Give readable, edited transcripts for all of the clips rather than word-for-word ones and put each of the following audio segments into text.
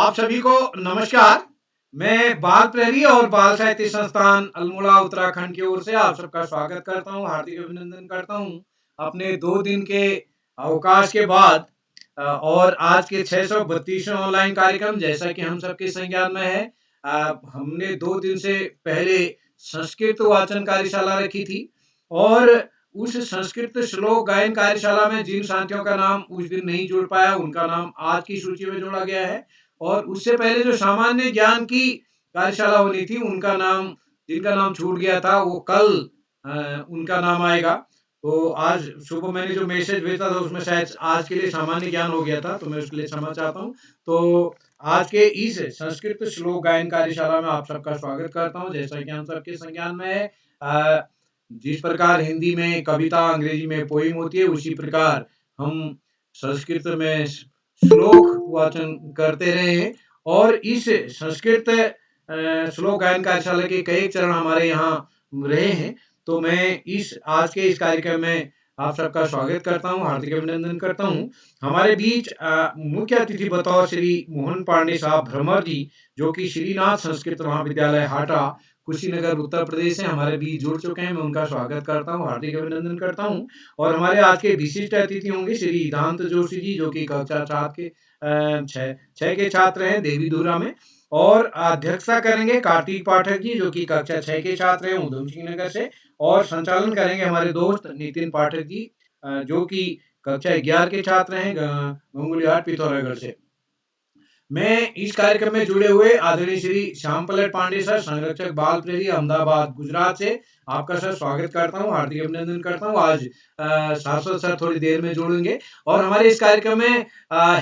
आप सभी को नमस्कार। मैं बाल प्रहरी और बाल साहित्य संस्थान अल्मोड़ा उत्तराखंड की ओर से आप सबका स्वागत करता हूँ, हार्दिक अभिनंदन करता हूँ। अपने 2 दिन के अवकाश के बाद और आज के 632वें ऑनलाइन कार्यक्रम जैसा कि हम सबके संज्ञान में है, हमने 2 दिन से पहले संस्कृत वाचन कार्यशाला रखी थी और उस संस्कृत श्लोक गायन कार्यशाला में जिन साथियों का नाम उस दिन नहीं जुड़ पाया, उनका नाम आज की सूची में जोड़ा गया है। और उससे पहले जो सामान्य ज्ञान की कार्यशाला होनी थी, उनका नाम जिनका नाम छूट गया था, वो कल उनका नाम आएगा। तो आज सुबह मैंने जो मैसेज भेजा था, उसमें शायद आज के लिए सामान्य ज्ञान हो गया था, तो मैं उसके लिए क्षमा चाहता हूँ। तो आज के इस संस्कृत श्लोक गायन कार्यशाला में आप सबका स्वागत करता हूँ। जैसा कि हम सबके संज्ञान में है, जिस प्रकार हिंदी में कविता, अंग्रेजी में पोइम होती है, उसी प्रकार हम संस्कृत में श्लोक वाचन करते रहे हैं और इस संस्कृत श्लोक गायन कार्यशाला के कई चरण हमारे यहाँ रहे हैं। तो मैं आज के इस कार्यक्रम में आप सबका स्वागत करता हूँ, हार्दिक अभिनंदन करता हूँ। हमारे बीच मुख्य अतिथि बतौर श्री मोहन पांडे साहब भ्रमर जी, जो कि श्रीनाथ संस्कृत महाविद्यालय हाटा, कुशीनगर, उत्तर प्रदेश से हमारे बीच जुड़ चुके हैं। मैं उनका स्वागत करता हूँ, हार्दिक अभिनंदन करता हूँ। और हमारे आज के विशिष्ट अतिथि होंगे श्री इदांत जोशी जी, जो कि कक्षा 7 के 6 के छात्र हैं देवीधुरा में, और अध्यक्षता करेंगे कार्तिक पाठक जी, जो कि कक्षा 6 के छात्र हैं उधम सिंह नगर से, और संचालन करेंगे हमारे दोस्त नितिन पाठक जी, जो कि कक्षा 11 के छात्र हैं गंगुलीहाट पिथौरागढ़ से। मैं इस कार्यक्रम में जुड़े हुए आदरणीय श्री श्याम पलट पांडे सर, संरक्षक बाल प्रहरी, अहमदाबाद, गुजरात से आपका सर स्वागत करता हूँ, हार्दिक अभिनंदन करता हूँ। आज शाश्वत सर थोड़ी देर में जुड़ेंगे और हमारे इस कार्यक्रम में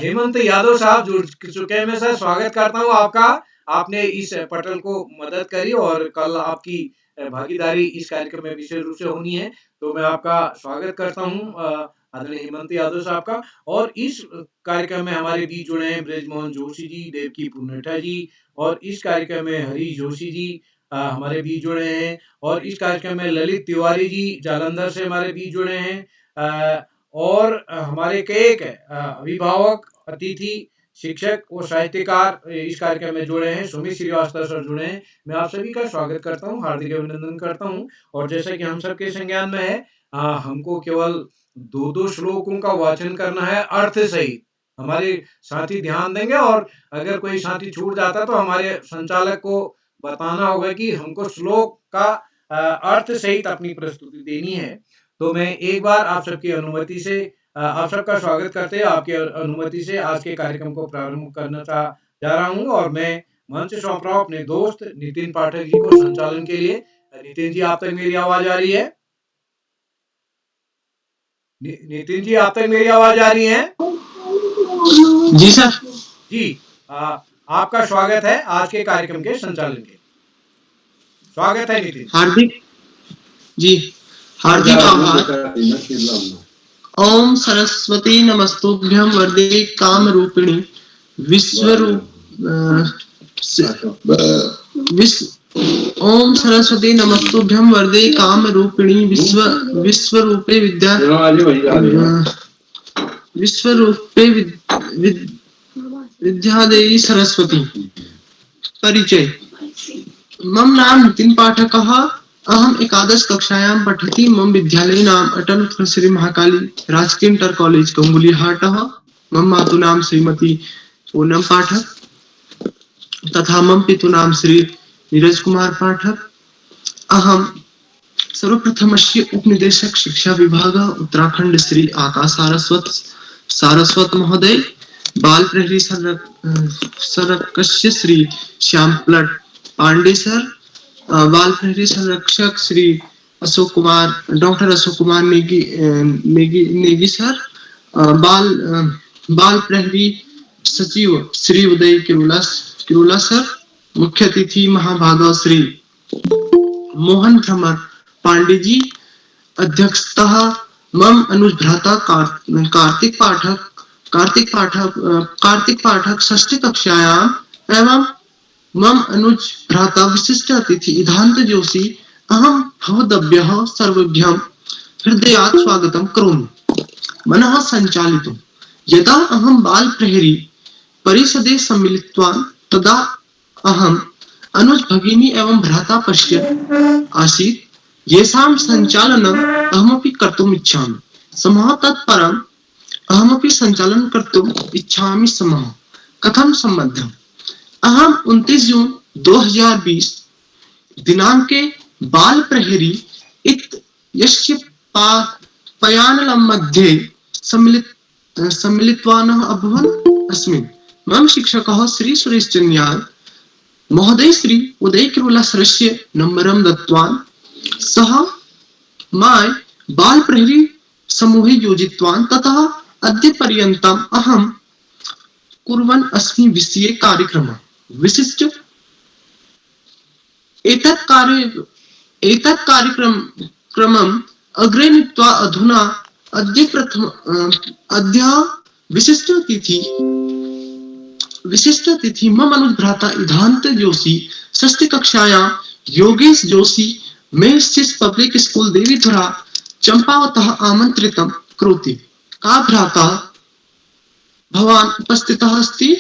हेमंत यादव साहब जुड़ चुके हैं। मैं सर स्वागत करता हूँ आपका। आपने इस पटल को मदद करी और कल आपकी भागीदारी इस कार्यक्रम में विशेष रूप से होनी है, तो मैं आपका स्वागत करता हूँ आदरणीय हेमंत यादव साहब का। और इस कार्यक्रम में हमारे बीच जुड़े हैं ब्रजमोहन जोशी जी, देवकी पुनेठा जी, और इस कार्यक्रम में हरीश जोशी जी हमारे बीच जुड़े हैं, और इस कार्यक्रम में ललित तिवारी जी जालंधर से हमारे बीच जुड़े हैं, और हमारे कई अभिभावक, अतिथि, शिक्षक और साहित्यकार इस कार्यक्रम में जुड़े हैं। सुमित श्रीवास्तव सर जुड़े हैं। मैं आप सभी का स्वागत करता हूँ, हार्दिक अभिनंदन करता हूँ। और जैसा कि हम सबके संज्ञान में है, हमको केवल 2-2 श्लोकों का वाचन करना है अर्थ सहित। हमारे साथी ध्यान देंगे और अगर कोई साथी छूट जाता तो हमारे संचालक को बताना होगा कि हमको श्लोक का अर्थ सहित अपनी प्रस्तुति देनी है। तो मैं एक बार आप सबकी अनुमति से आप सबका स्वागत करते हैं, आपकी अनुमति से आज के कार्यक्रम को प्रारंभ करना जा रहा हूँ और मैं मंच सौंप रहा हूँ अपने दोस्त नितिन पाठक जी को संचालन के लिए। नितिन जी, आप तक मेरी आवाज आ रही है? नितिन जी, आप तक मेरी आवाज आ रही है? जी सर। जी, आपका स्वागत है आज के कार्यक्रम के संचालन के। स्वागत है नितिन। हार्दिक आभार। ओम सरस्वती नमस्तुभ्यं वरदे काम रूपिणी ओम सरस्वती नमस्तुभ्यं वरदे काम रूपिणी विश्वरूपे विद्यादेवी सरस्वती। परिचय। मम नाम नितिन पाठकः। अहम एकादश कक्षायां पठति। मम विद्यालय नाम अटल उत्कल श्री महाकाली राजकीय इंटर कॉलेज गंगुलीहाटः। मम मातु नाम श्रीमती पूनम पाठक तथा मम पितु नाम श्री नीरज कुमार पाठक। अहम सर्वप्रथमस्य उपनिदेशक शिक्षा विभाग उत्तराखंड श्री आकाश सारस्वत महोदय, बाल प्रहरी संरक्षक श्री श्याम पलट पांडे सर, बाल प्रहरी संरक्षक श्री डॉक्टर अशोक कुमार नेगी सर, बाल प्रहरी सचिव श्री उदय किरुला सर, मुख्य अतिथि महाभागव श्री मोहन भ्रमर पांडे जी, अध्यक्षतः मम अनुज भ्राता कार्तिक पाठक षष्ठी कक्षायां एवं मम अनुज भ्राता विशिष्ट अतिथि इदांत जोशी। अहम भवद्भ्यः सर्वेभ्यः हृदयात् स्वागतं करोमि। मनः संचालितुं यदा अहं बाल प्रहरी परिषदे सम्मिलित्वा तदा अहम् अनुज भगिनी एवं भ्राता पश्यत् आसीत् येषां सञ्चालनम् अहमपि कर्तुम् इच्छामि स्मः। तत्परम् अहमपि सञ्चालनं कर्तुम् इच्छामि स्म। कथं सम्बद्धम्? अहम् 29 जून 2020 दिनाङ्के बालप्रहरी इत्यस्य पयानलं मध्ये सम्मिलितवानः अभवन् अस्मि। मम शिक्षकः श्री सुरेश चन्याल महोदय श्री उदय किरुला सरस्य नम्बरं दत्तवान्। सः माय बालप्रहरी समूहे योजितवान्। ततः अद्य पर्यन्तम् अहं कुर्वन् अस्मि विषये कार्यक्रमः विशिष्ट एतत् कार्यक्रमम् अग्रे नीत्वा अधुना अद्य विशिष्टातिथि मम अनुज भ्राता इधांत जोशी, षष्ठी कक्षायां योगेश जोशी मेस्सिस पब्लिक स्कूल देवीधुरा चंपावतः आमंत्रितं करोति। का भ्राता भवान् उपस्थितः अस्ति?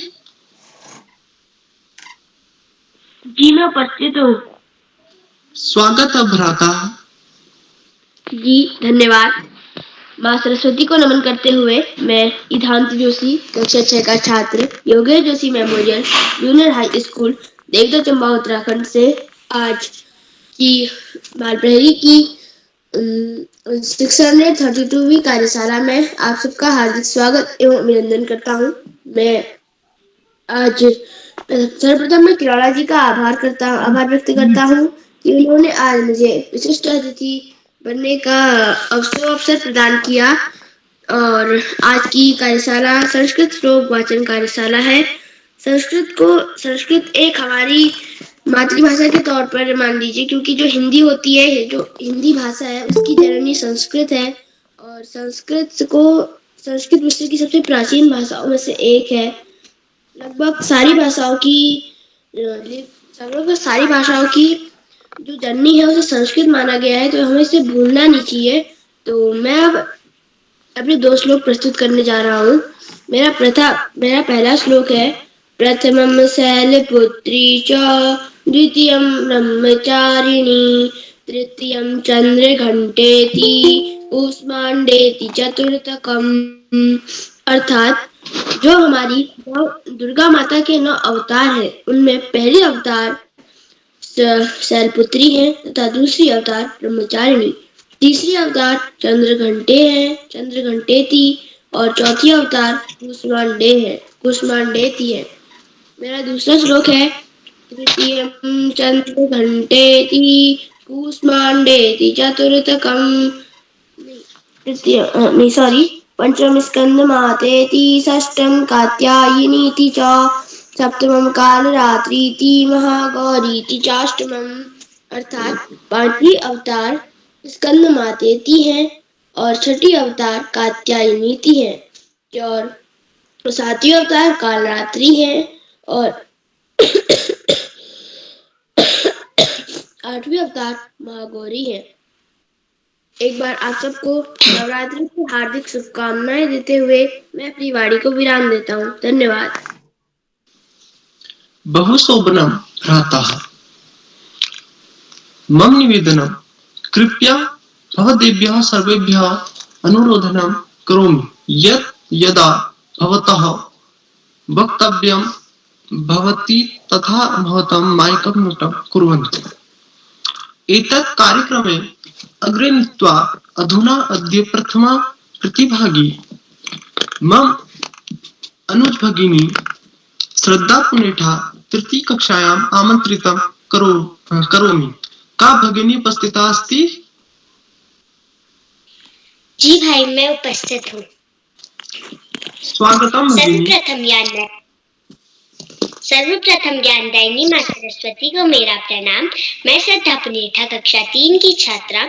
जी मैं उपस्थित हूँ। स्वागत भ्राता। जी धन्यवाद। माँ सरस्वती को नमन करते हुए मैं इधांत जोशी कक्षा 6 का छात्र Yogesh Joshi memorial junior high school Devda Chamba Uttarakhand से आज की बाल प्रहरी की 632वीं कार्यशाला में आप सबका हार्दिक स्वागत एवं अभिनंदन करता हूँ। मैं आज सर्वप्रथम मैं किराला जी का आभार व्यक्त करता हूँ कि उन्होंने आज मुझे विशिष्ट अतिथि बनने का अवसर प्रदान किया। और आज की कार्यशाला संस्कृत श्लोक वाचन कार्यशाला है। संस्कृत एक हमारी मातृभाषा के तौर पर मान लीजिए, क्योंकि जो हिंदी होती है, जो हिंदी भाषा है, उसकी जननी संस्कृत है और संस्कृत विश्व की सबसे प्राचीन भाषाओं में से एक है। लगभग सारी भाषाओं की जो जननी है उसे संस्कृत माना गया है, तो हमें इसे भूलना नहीं चाहिए। तो मैं अब अपने 2 श्लोक प्रस्तुत करने जा रहा हूँ। मेरा पहला श्लोक है प्रथमं शैलपुत्री च द्वितीयं ब्रह्मचारिणी तृतीयं चंद्रघंटेति कूष्मांडेति चतुर्थकम्। अर्थात जो हमारी दुर्गा माता के 9 अवतार है, उनमें पहले अवतार शैलपुत्री है तथा दूसरी अवतार ब्रह्मचारिणी, तीसरी अवतार चंद्रघंटेति और चौथी अवतार कूष्मांडेति है। मेरा दूसरा श्लोक है तृतीयं चंद्रघंटेति कूष्मांडेति चतुर्थकम्। पंचम स्कंदमातेति षष्ठं कात्यायनीति च सप्तमं कालरात्रीति महागौरीति चाष्टमम्। अर्थात 5वीं अवतार स्कंदमातेति है और 6ठी अवतार कात्यायनीति है और 7वीं अवतार कालरात्रि है और 8वीं अवतार महागौरी है। एक बार आप सबको नवरात्रि की हार्दिक शुभकामनाएं देते हुए मैं अपनी वाणी को विराम देता हूँ। धन्यवाद। बहुशोभनं भ्राता। मम निवेदनं कृपया भवदेभ्यः सर्वेभ्यः अनुरोधनं करोमि यत् यदा भवतः वक्तव्यं भवति तथा भवतां माइकं म्यूटं कुर्वन्तु। एतत् कार्यक्रमे अग्रे नीत्वा अधुना अद्य प्रथमा प्रतिभागी मम अनुज भगिनी श्रद्धा पुनेठा तृतीय कक्षायाम् आमंत्रितं करोमि। का भगिनी उपस्थिता अस्ति? जी भाई मैं उपस्थित हूँ। स्वागतम भगिनी। सर्वप्रथम ज्ञानदायिनी माँ सरस्वती को मेरा प्रणाम। मैं श्रद्धा पुनेठा कक्षा 3 की छात्रा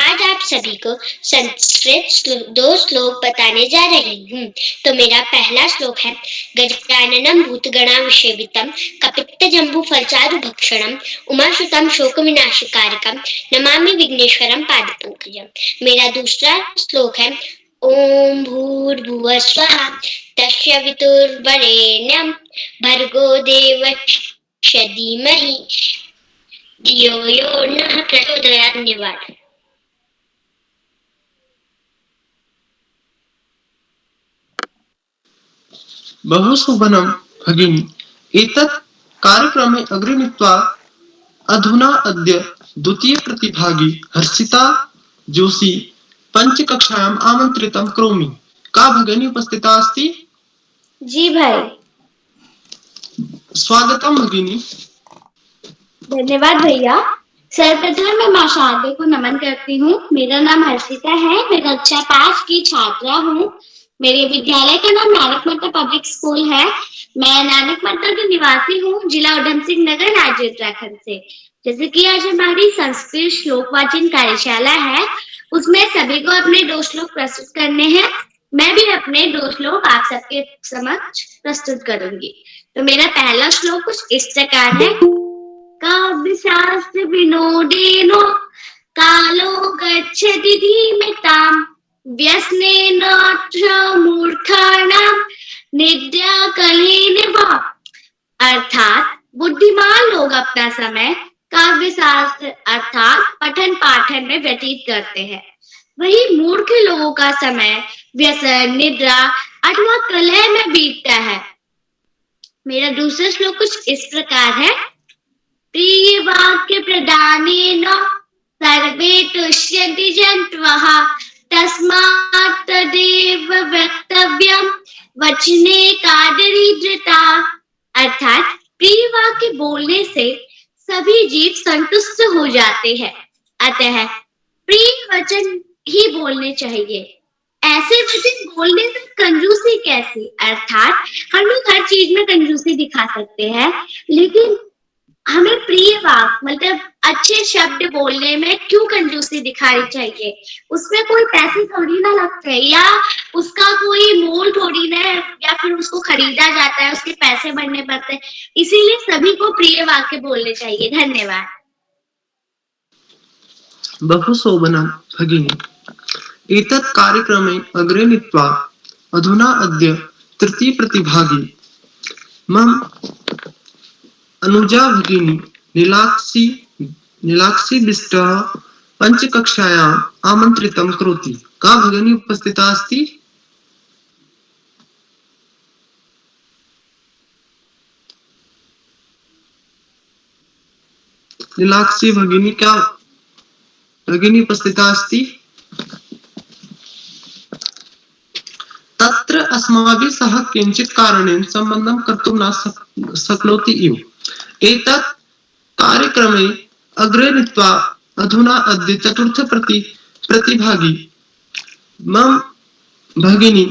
आज आप सभी को संस्कृत 2 श्लोक बताने जा रही हूँ। तो मेरा पहला श्लोक है गजाननं भूतगणाविसेवितं कपित्थजम्बू फलचारु भक्षणं उमासुतं शोकविनाशकारकं नमामि विघ्नेश्वरं पादपंकजं। मेरा दूसरा श्लोक है ॐ भूर्भुवः स्वः तस्य वितुर्वरेण्यं भर्गो देवस्य धीमहि धियो यो नः प्रचोदयात्। धन्यवाद। बहुशोभनं भगिनी। एतत् कार्यक्रमे अग्रे नीत्वा अधुना अद्य द्वितीय प्रतिभागी हर्षिता जोशी पञ्चकक्षायाम् आमन्त्रितं करोमि। का भगिनी उपस्थिता अस्ति? जी भाई। स्वागतम भगिनी। धन्यवाद भैया। सर्वप्रथम मैं माँ शारदे को नमन करती हूँ। मेरा नाम हर्षिता है, मैं कक्षा 5 की छात्रा हूँ। मेरे विद्यालय का नाम नानक मत्ता पब्लिक स्कूल है। मैं नानक मत्ता की निवासी हूँ, जिला उधम सिंह नगर, राज्य उत्तराखंड से। जैसे कि आज हमारी संस्कृत श्लोक वाचन कार्यशाला है, उसमें सभी को अपने 2 श्लोक प्रस्तुत करने हैं। मैं भी अपने 2 श्लोक आप सबके समक्ष प्रस्तुत करूंगी। तो मेरा पहला श्लोक कुछ इस प्रकार है। काव्यशास्त्र विनोदेनो कालो गच्छति धीमताम् व्यसनेनात्र मूर्खाणां निद्रा कलेन वा। अर्थात बुद्धिमान लोग अपना समय काव्य शास्त्र अर्थात पठन पाठन में व्यतीत करते हैं, वही मूर्ख लोगों का समय व्यसन, निद्रा अथवा कलह में बीतता है। मेरा दूसरा श्लोक कुछ इस प्रकार है। प्रिय वाक्य प्रदानेन सर्वे तुष्यन्ति जन्तवः तस्मात् तदेव वक्तव्यं वचने कादरीद्रता। अर्थात प्रिय वाक्य बोलने से सभी जीव संतुष्ट हो जाते हैं, अतः प्रिय वचन ही बोलने चाहिए। ऐसे वचन बोलने से कंजूसी कैसी? अर्थात हम लोग हर चीज में कंजूसी दिखा सकते हैं, लेकिन हमें प्रिय वाक्य मतलब अच्छे शब्द बोलने में क्यों कंजूसी दिखानी चाहिए? उसमें कोई पैसे थोड़ी ना लगते हैं, या उसका कोई मोल थोड़ी ना है, या फिर उसको खरीदा जाता है, उसके पैसे भरने पड़ते हैं। इसीलिए सभी को प्रिय वाक्य बोलने चाहिए। धन्यवाद। बहुशोभनं भगिनी। एतत् कार्यक्रमे अग्रे नीत्वा अधुना अद्य तृतीय प्रतिभागी मम अनुजा भगिनी नीलाक्षी बिष्टः पञ्चकक्षायाम् आमन्त्रितं करोति। का भगिनी उपस्थिता अस्ति? नीलाक्षी भगिनी, क्या भगिनी उपस्थिता अस्ति? तत्र अस्माभिः सह किञ्चित् कारणेन सम्बन्धं कर्तुं न शक्नोति इव। एतत् कार्यक्रमे अग्रे नीत्वा अधुना अद्य चतुर्थ प्रतिभागी मम भगिनी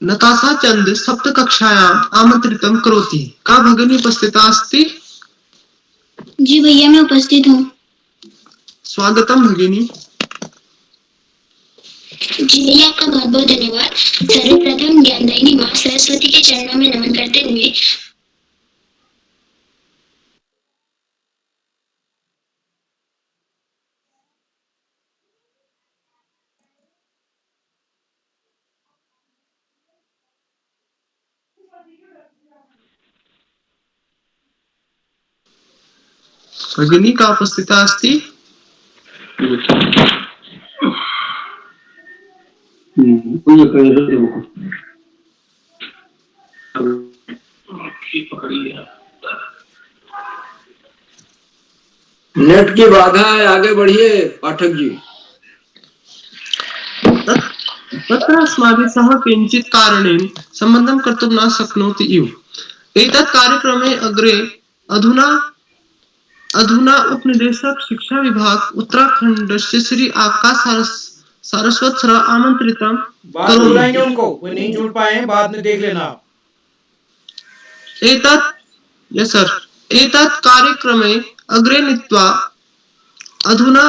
नताशा चंद सप्तकक्षायाम् आमन्त्रितं करोति। का भगिनी उपस्थिता अस्ति? जी भैया, मैं उपस्थित हूँ। स्वागतम भगिनी। जी भैया, आपका बहुत बहुत धन्यवाद। सर्वप्रथम ज्ञानदायिनी माँ सरस्वती के चरणों में नमन करते हुए भगिनी का उपस्थिता अस्ति? नेट की बाधा है, आगे बढ़िए पाठक जी। तत्र अस्माभिः सह किञ्चित् कारणेन सम्बन्धं कर्तुं न शक्नोति इव। एतत् कार्यक्रमे अग्रे अधुना उपनिदेशक शिक्षा विभाग उत्तराखंडस्य श्री आकाश सारस्वत सर आमंत्रितं बात बुलाएंगे उनको, वो नहीं जुड़ पाए हैं, बाद में देख लेना। एतत् कार्यक्रमे अग्रे नीत्वा अधुना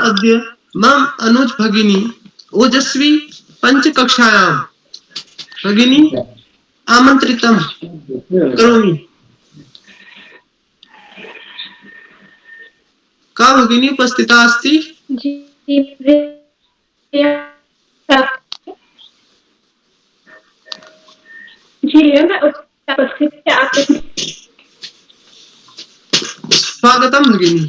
अद्य मम अनुज भगिनी ओजस्वी पंचकक्षायां भगिनी आमंत्रितं करोमि। का भगिनी उपस्थिता अस्ति? जी स्वागतम भगिनी।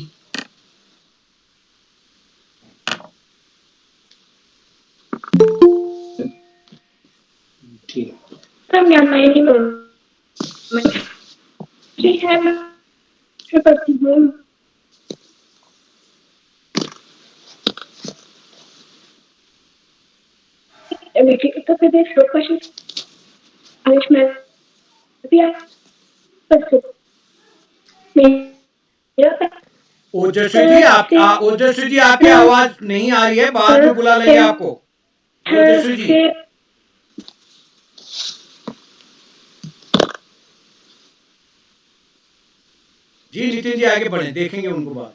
ओजस्वी जी आपकी आवाज नहीं आ रही है, बाद में बुला लेंगे आपको। ओजस्वी जी जी, नितिन जी आगे बढ़े, देखेंगे उनको बाद।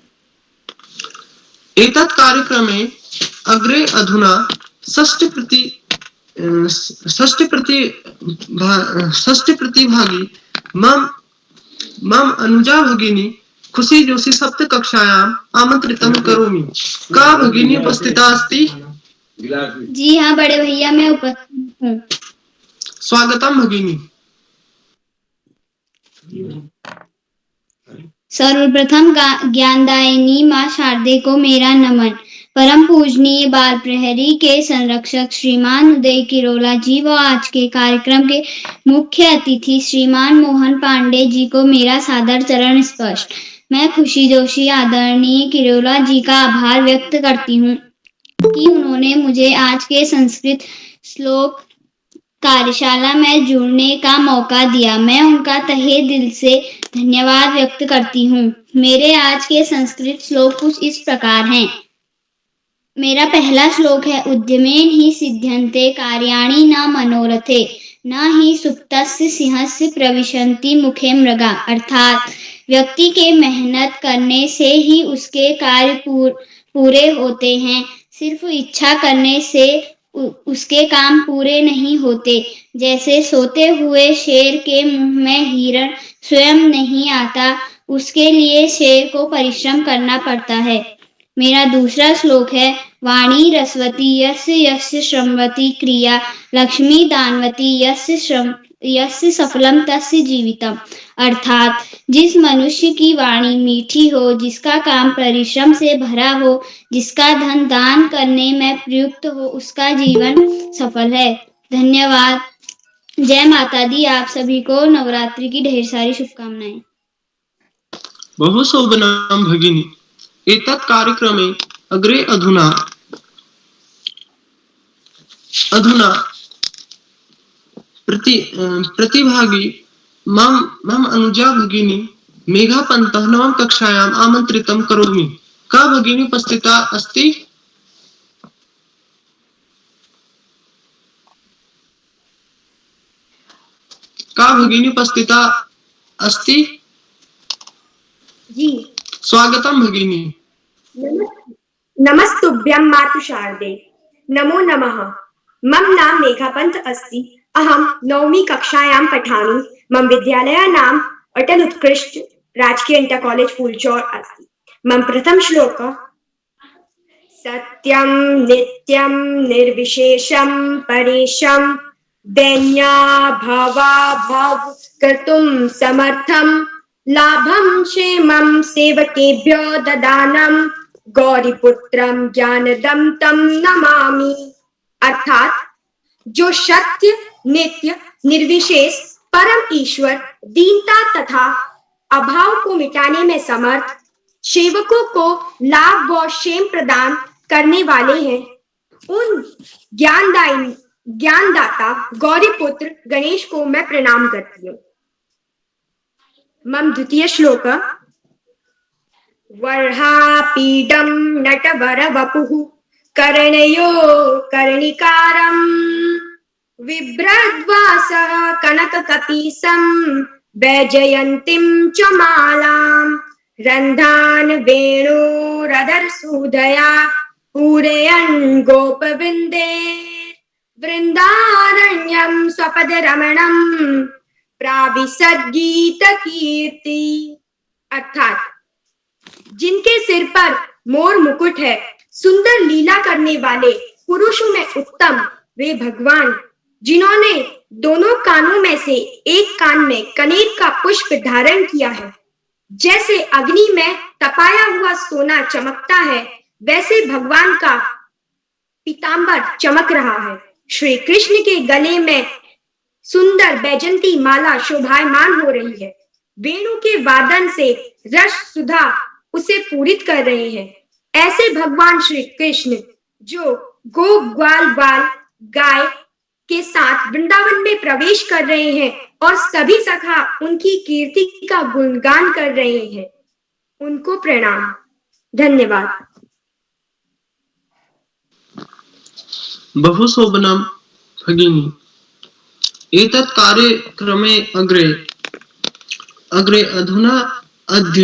एतत् कार्यक्रमे अग्रे अधुना षष्ठी प्रतिभागी मम अनुजा भगिनी खुशी जोशी सप्त कक्षायाम् आमंत्रितं करोमि। का भगिनी उपस्थिता अस्ति? जी हाँ बड़े भैया, मैं उपस्थित हूँ। स्वागतम भगिनी। सर्वप्रथम ज्ञानदायिनी माँ शारदे को मेरा नमन। परम पूजनीय बाल प्रहरी के संरक्षक श्रीमान उदय किरोला जी व आज के कार्यक्रम के मुख्य अतिथि श्रीमान मोहन पांडे जी को मेरा सादर चरण स्पर्श। मैं खुशी जोशी आदरणीय किरोला जी का आभार व्यक्त करती हूँ कि उन्होंने मुझे आज के संस्कृत श्लोक कार्यशाला में जुड़ने का मौका दिया। मैं उनका तहे दिल से धन्यवाद व्यक्त करती हूँ। मेरे आज के संस्कृत श्लोक कुछ इस प्रकार हैं। मेरा पहला श्लोक है, उद्यमेन ही सिद्ध्यन्ते कार्याणि न मनोरथे न ही सुप्तस्य सिंहस्य प्रविशन्ति मुखे मृगा। अर्थात व्यक्ति के मेहनत करने से ही उसके कार्य पूरे होते हैं, सिर्फ इच्छा करने से उसके काम पूरे नहीं होते। जैसे सोते हुए शेर के मुंह में हिरण स्वयं नहीं आता, उसके लिए शेर को परिश्रम करना पड़ता है। मेरा दूसरा श्लोक है, वाणी रसवती यस्य यस्य श्रमवती क्रिया लक्ष्मी दानवती यस्य सफलम तस्य जीवितम। अर्थात जिस मनुष्य की वाणी मीठी हो, जिसका काम परिश्रम से भरा हो, जिसका धन दान करने में प्रयुक्त हो, उसका जीवन सफल है। धन्यवाद। जय माता दी। आप सभी को नवरात्रि की ढेर सारी शुभकामनाएं। बहु शोभनम भगिनी। एतत् कार्यक्रमे अग्रे अधुना प्रतिभागी मम अनुजा भगिनी मेघा पंतः नवम कक्षायाम् आमंत्रितं करोमि। का भगिनी उपस्थिता अस्ति? का भगिनी उपस्थिता अस्ति? जी। स्वागतम भगिनी। नमस्तुभ्यं मातु शारदे। नमो नमः। मम नाम मेघा पंत अस्ति। अहं नवमी कक्षायां पठामि। मम विद्यालयः नाम अटल उत्कृष्ट राजकीय इंटर कॉलेज फूलचौर अस्ति। मम प्रथम श्लोकः, सत्यं नित्यं निर्विशेषं परेशं दैन्याभावाभाव कर्तुं समर्थं लाभं क्षेमं सेवकेभ्यो ददानं गौरीपुत्रं ज्ञानदं तं नमामि। अर्थात जो सत्य नित्य निर्विशेष परम ईश्वर दीनता तथा अभाव को मिटाने में समर्थ सेवकों को लाभ व क्षेम प्रदान करने वाले हैं, उन ज्ञानदाता गौरीपुत्र गणेश को मैं प्रणाम करती हूँ। मम द्वितीय श्लोक, वर्हापीडं नटवर वपुः कर्णयो कर्णिकारं बिभ्रद्वासः कनककपीसं वैजयन्तीं च मालां रन्धान वेणुरदर्शुदया पूरयन् गोपवृन्दे वृन्दारण्यं स्वपदरमणं प्राविशद्गीतकीर्ति। अर्थात जिनके सिर पर मोर मुकुट है, सुंदर लीला करने वाले पुरुषों में उत्तम वे भगवान, जिन्होंने दोनों कानों में से एक कान में कनेर का पुष्प धारण किया है। जैसे अग्नि में तपाया हुआ सोना चमकता है, वैसे भगवान का पीतांबर चमक रहा है। श्री कृष्ण के गले में सुंदर बैजंती माला शोभायमान हो रही है। वेणु के वादन से रस सुधा उसे पूरित कर रहे हैं। ऐसे भगवान श्री कृष्ण जो गो ग्वाल बाल गाय के साथ वृंदावन में प्रवेश कर रहे हैं और सभी सखा उनकी कीर्ति का गुणगान कर रहे हैं, उनको प्रणाम। धन्यवाद। बहुशोभनं भगिनी। एतत् कार्यक्रमे अग्रे अधुना अद्य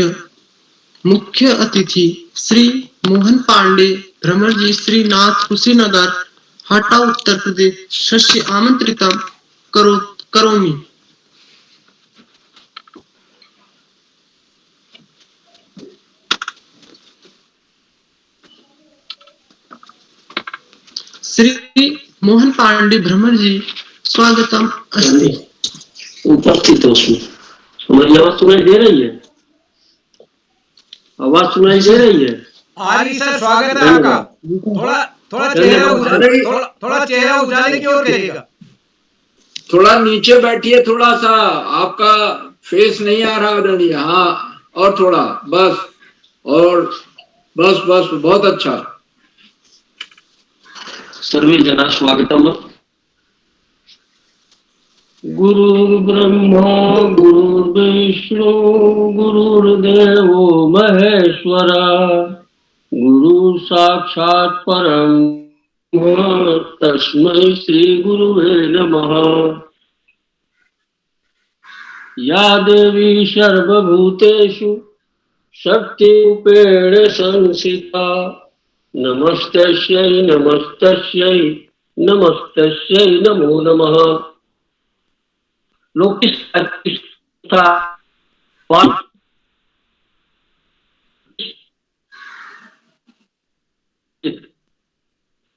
मुख्य अतिथि श्री मोहन पांडे भ्रमरजी श्रीनाथ कुशीनगर हाटा उत्तर प्रदेशस्य आमंत्रितं करोमि। श्री मोहन पांडे भ्रमरजी स्वागतम अस्ति। उपस्थित हो उसमें हमारी आवाज सुनाई दे रही है? आवाज सुनाई दे रही है? हाँ जी सर, स्वागत है आपका। थोड़ा चेहरा उजाले की ओर करिएगा। थोड़ा नीचे बैठिए, थोड़ा सा आपका फेस नहीं आ रहा आदरणीय। हाँ, और थोड़ा बस, और बस बस, बहुत अच्छा। सर्वे जना स्वागतम। गुरुर्ब्रह्मा गुरुर्विष्णु गुरुर्देवो महेश्वरा गुरु साक्षात् परम तस्मै श्री गुरुवे नमः। या देवी सर्वभूतेषु शक्तिरूपेण संस्थिता नमस्तस्यै नमस्तस्यै नमस्तस्यै नमो नमः।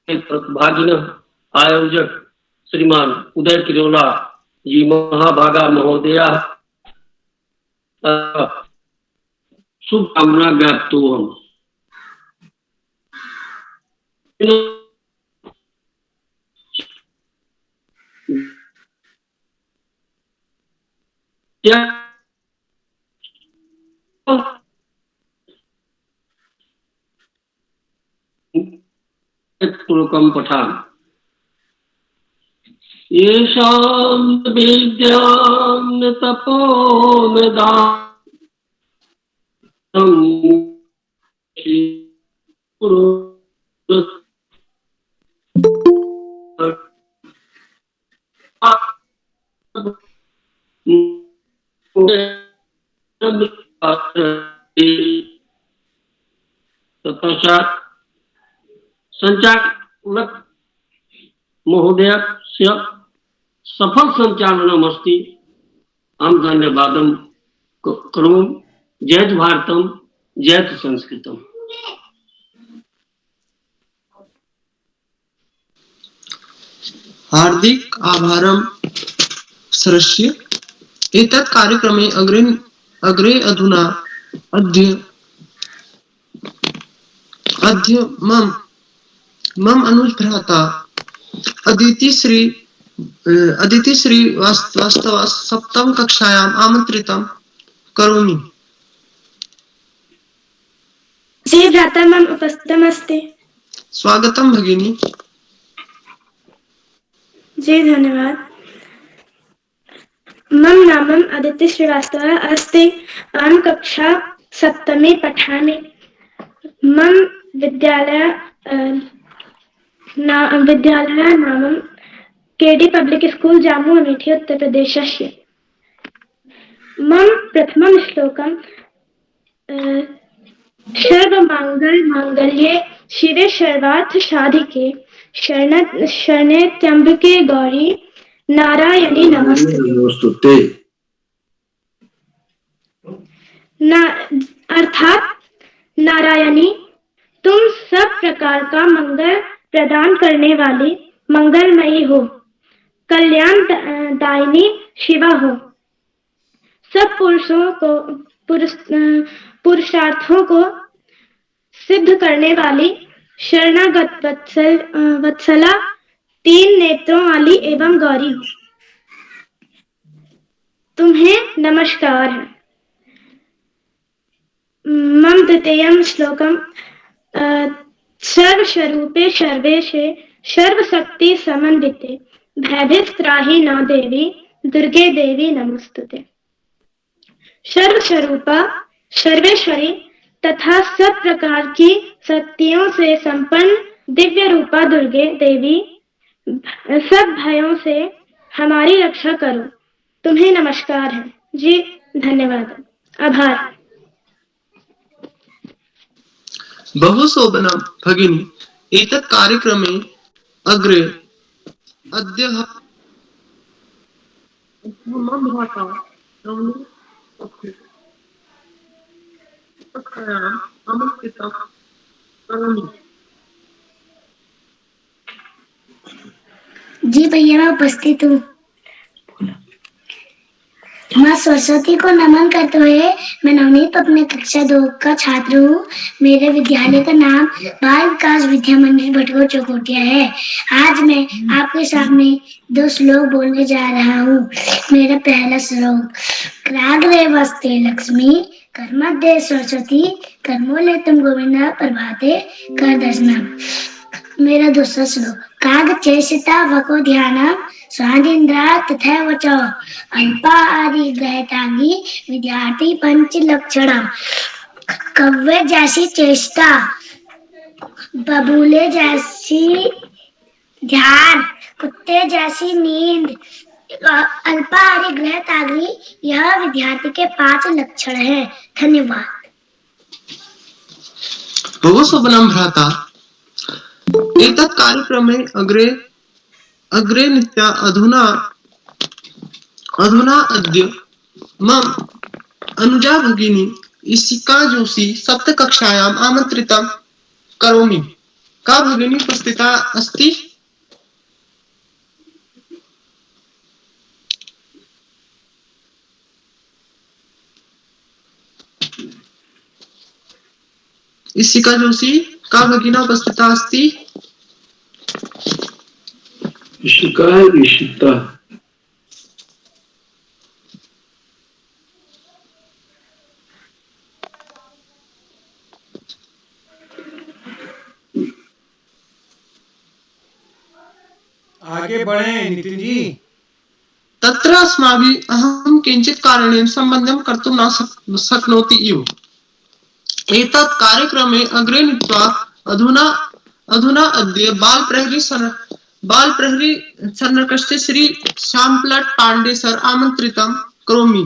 प्रतिभागिनः आयोजक श्रीमान उदय किरोला जी महाभागा महोदया शुभकामना ज्ञापतो हम। श्लोकं पठामि। येषां विद्यां तपोनिधानं तत्पश्चात् संचालक महोदयस्य सफल संचालनमस्ति। अहं धन्यवादं करोमि। जयत भारतम जयत संस्कृतम। हार्दिक आभारं सरस्य। एतत् कार्यक्रमे अग्रे अधुना अद्य मम अनुज भ्राता अदिति श्री वास्तव सप्तम कक्षायाम् आमंत्रितं करोमि। जी भ्राता, मम उपस्थितम् अस्ति। स्वागतं भगिनी। जी धन्यवाद। मम नामम् अदिति श्रीवास्तवः अस्ति। अहं कक्षा सप्तमे पठामि। मम विद्यालयः नाम केडी पब्लिक स्कूल जामु अमेठी उत्तर प्रदेशस्य। मम प्रथमं श्लोकं सर्वमंगल मांगल्ये शिवे सर्वार्थ साधिके शरणे त्र्यंबके गौरी नारायणी नमस्तुते। अर्थात नारायणी तुम सब प्रकार का मंगल प्रदान करने वाली मंगलमयी हो, कल्याण दायिनी शिवा हो, सब पुरुषार्थों को सिद्ध करने वाली शरणागत वत्सला, तीन नेत्रों वाली एवं गौरी हो। तुम्हें नमस्कार है। मम द्वितीयं श्लोकम सर्वस्वरूपे सर्वेशे सर्वशक्ति समन्विते भयभीत त्राहि न देवी दुर्गे देवी नमोस्तुते। सर्वस्वरूपा, सर्वेश्वरी तथा सब प्रकार की शक्तियों से संपन्न दिव्य रूपा दुर्गे देवी, सब भयों से हमारी रक्षा करो। तुम्हें नमस्कार है जी। धन्यवाद, आभार। बहुशोभनं भगिनी, एतत् कार्यक्रमे अग्रे अद्य मम भ्राता आमन्त्रितं करोमि। जी भैया, मैं उपस्थित हूँ। माँ सरस्वती को नमन करते हुए मैं नवनीत अपने कक्षा 2 का छात्र हूँ। मेरे विद्यालय का नाम बाल विकास विद्या मंदिर भटगोड़ चकोटिया है। आज मैं आपके सामने 2 श्लोक बोलने जा रहा हूँ। मेरा पहला श्लोक, क्राग्रे वस्ते लक्ष्मी कर्मध्ये सरस्वती कर्मोले तुम गोविंदा प्रभाते कर दर्शनम। मेरा दूसरा श्लोक, काग चेषिता वको ध्यान स्वादिंद्रा तथा वच अल्पा आदि ग्रहतांगी विद्यार्थी पंच लक्षणम। कव्वे जैसी चेष्टा, बबूले जैसी ध्यान, कुत्ते जैसी नींद, अल्पाहारी ग्रहतांगी, यह विद्यार्थी के 5 लक्षण हैं। धन्यवाद। बहुशोभनं भ्राता, एतत् कार्यक्रमे अग्रे नित्या अधुना अद्य मम अनुजा भगिनी इशिका जोशी सप्तकक्षायाम् आमन्त्रितं करोमि। का भगिनी उपस्थिता अस्ति? इशिका जोशी, का भगिना उपस्थिता अस्ति? इशिका है, इशिता। आगे बढ़ें नितिन जी। तत्र अस्माभिः अहं किञ्चित् कारणेन सम्बन्धं कर्तुं न शक्नोति इव। एतत् कार्यक्रमे अग्रे नीत्वा अधुना अद्य बालप्रहरी संरक्षस्य श्री श्यामपल्लट पांडे सर आमन्त्रितं करोमि।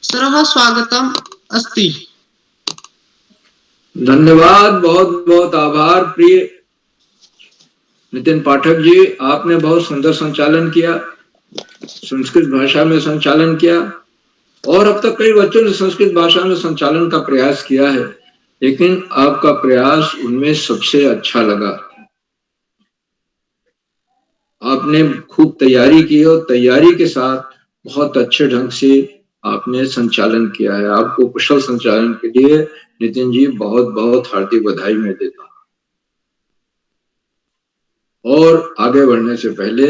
सरः स्वागतम् अस्ति। धन्यवाद, बहुत बहुत आभार प्रिय नितिन पाठक जी। आपने बहुत सुंदर संचालन किया, संस्कृत भाषा में संचालन किया, और अब तक कई बच्चों ने संस्कृत भाषा में संचालन का प्रयास किया है, लेकिन आपका प्रयास उनमें सबसे अच्छा लगा। आपने खूब तैयारी की और तैयारी के साथ बहुत अच्छे ढंग से आपने संचालन किया है। आपको कुशल संचालन के लिए नितिन जी बहुत बहुत हार्दिक बधाई मैं देता हूँ। और आगे बढ़ने से पहले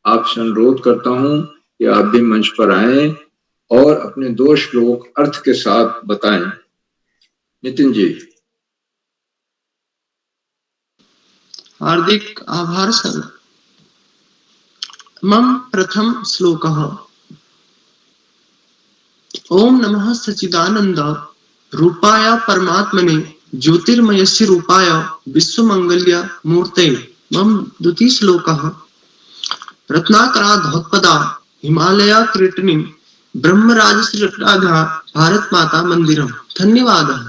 आपसे अनुरोध करता हूँ कि आप भी मंच पर आएं और अपने 2 श्लोक अर्थ के साथ बताएं। नितिन जी। हार्दिक आभार सर। मम प्रथम श्लोकः, ओम नमः सच्चिदानंद रूपाय परमात्मने ज्योतिर्मयस्य रूपाय विश्वमंगल्य मूर्तये। मम द्वितीय श्लोकः, रत्नाकराधोत्पदा हिमालया क्रीटनी ब्रह्मराजश्रीराधा भारत माता मंदिरम। धन्यवादः।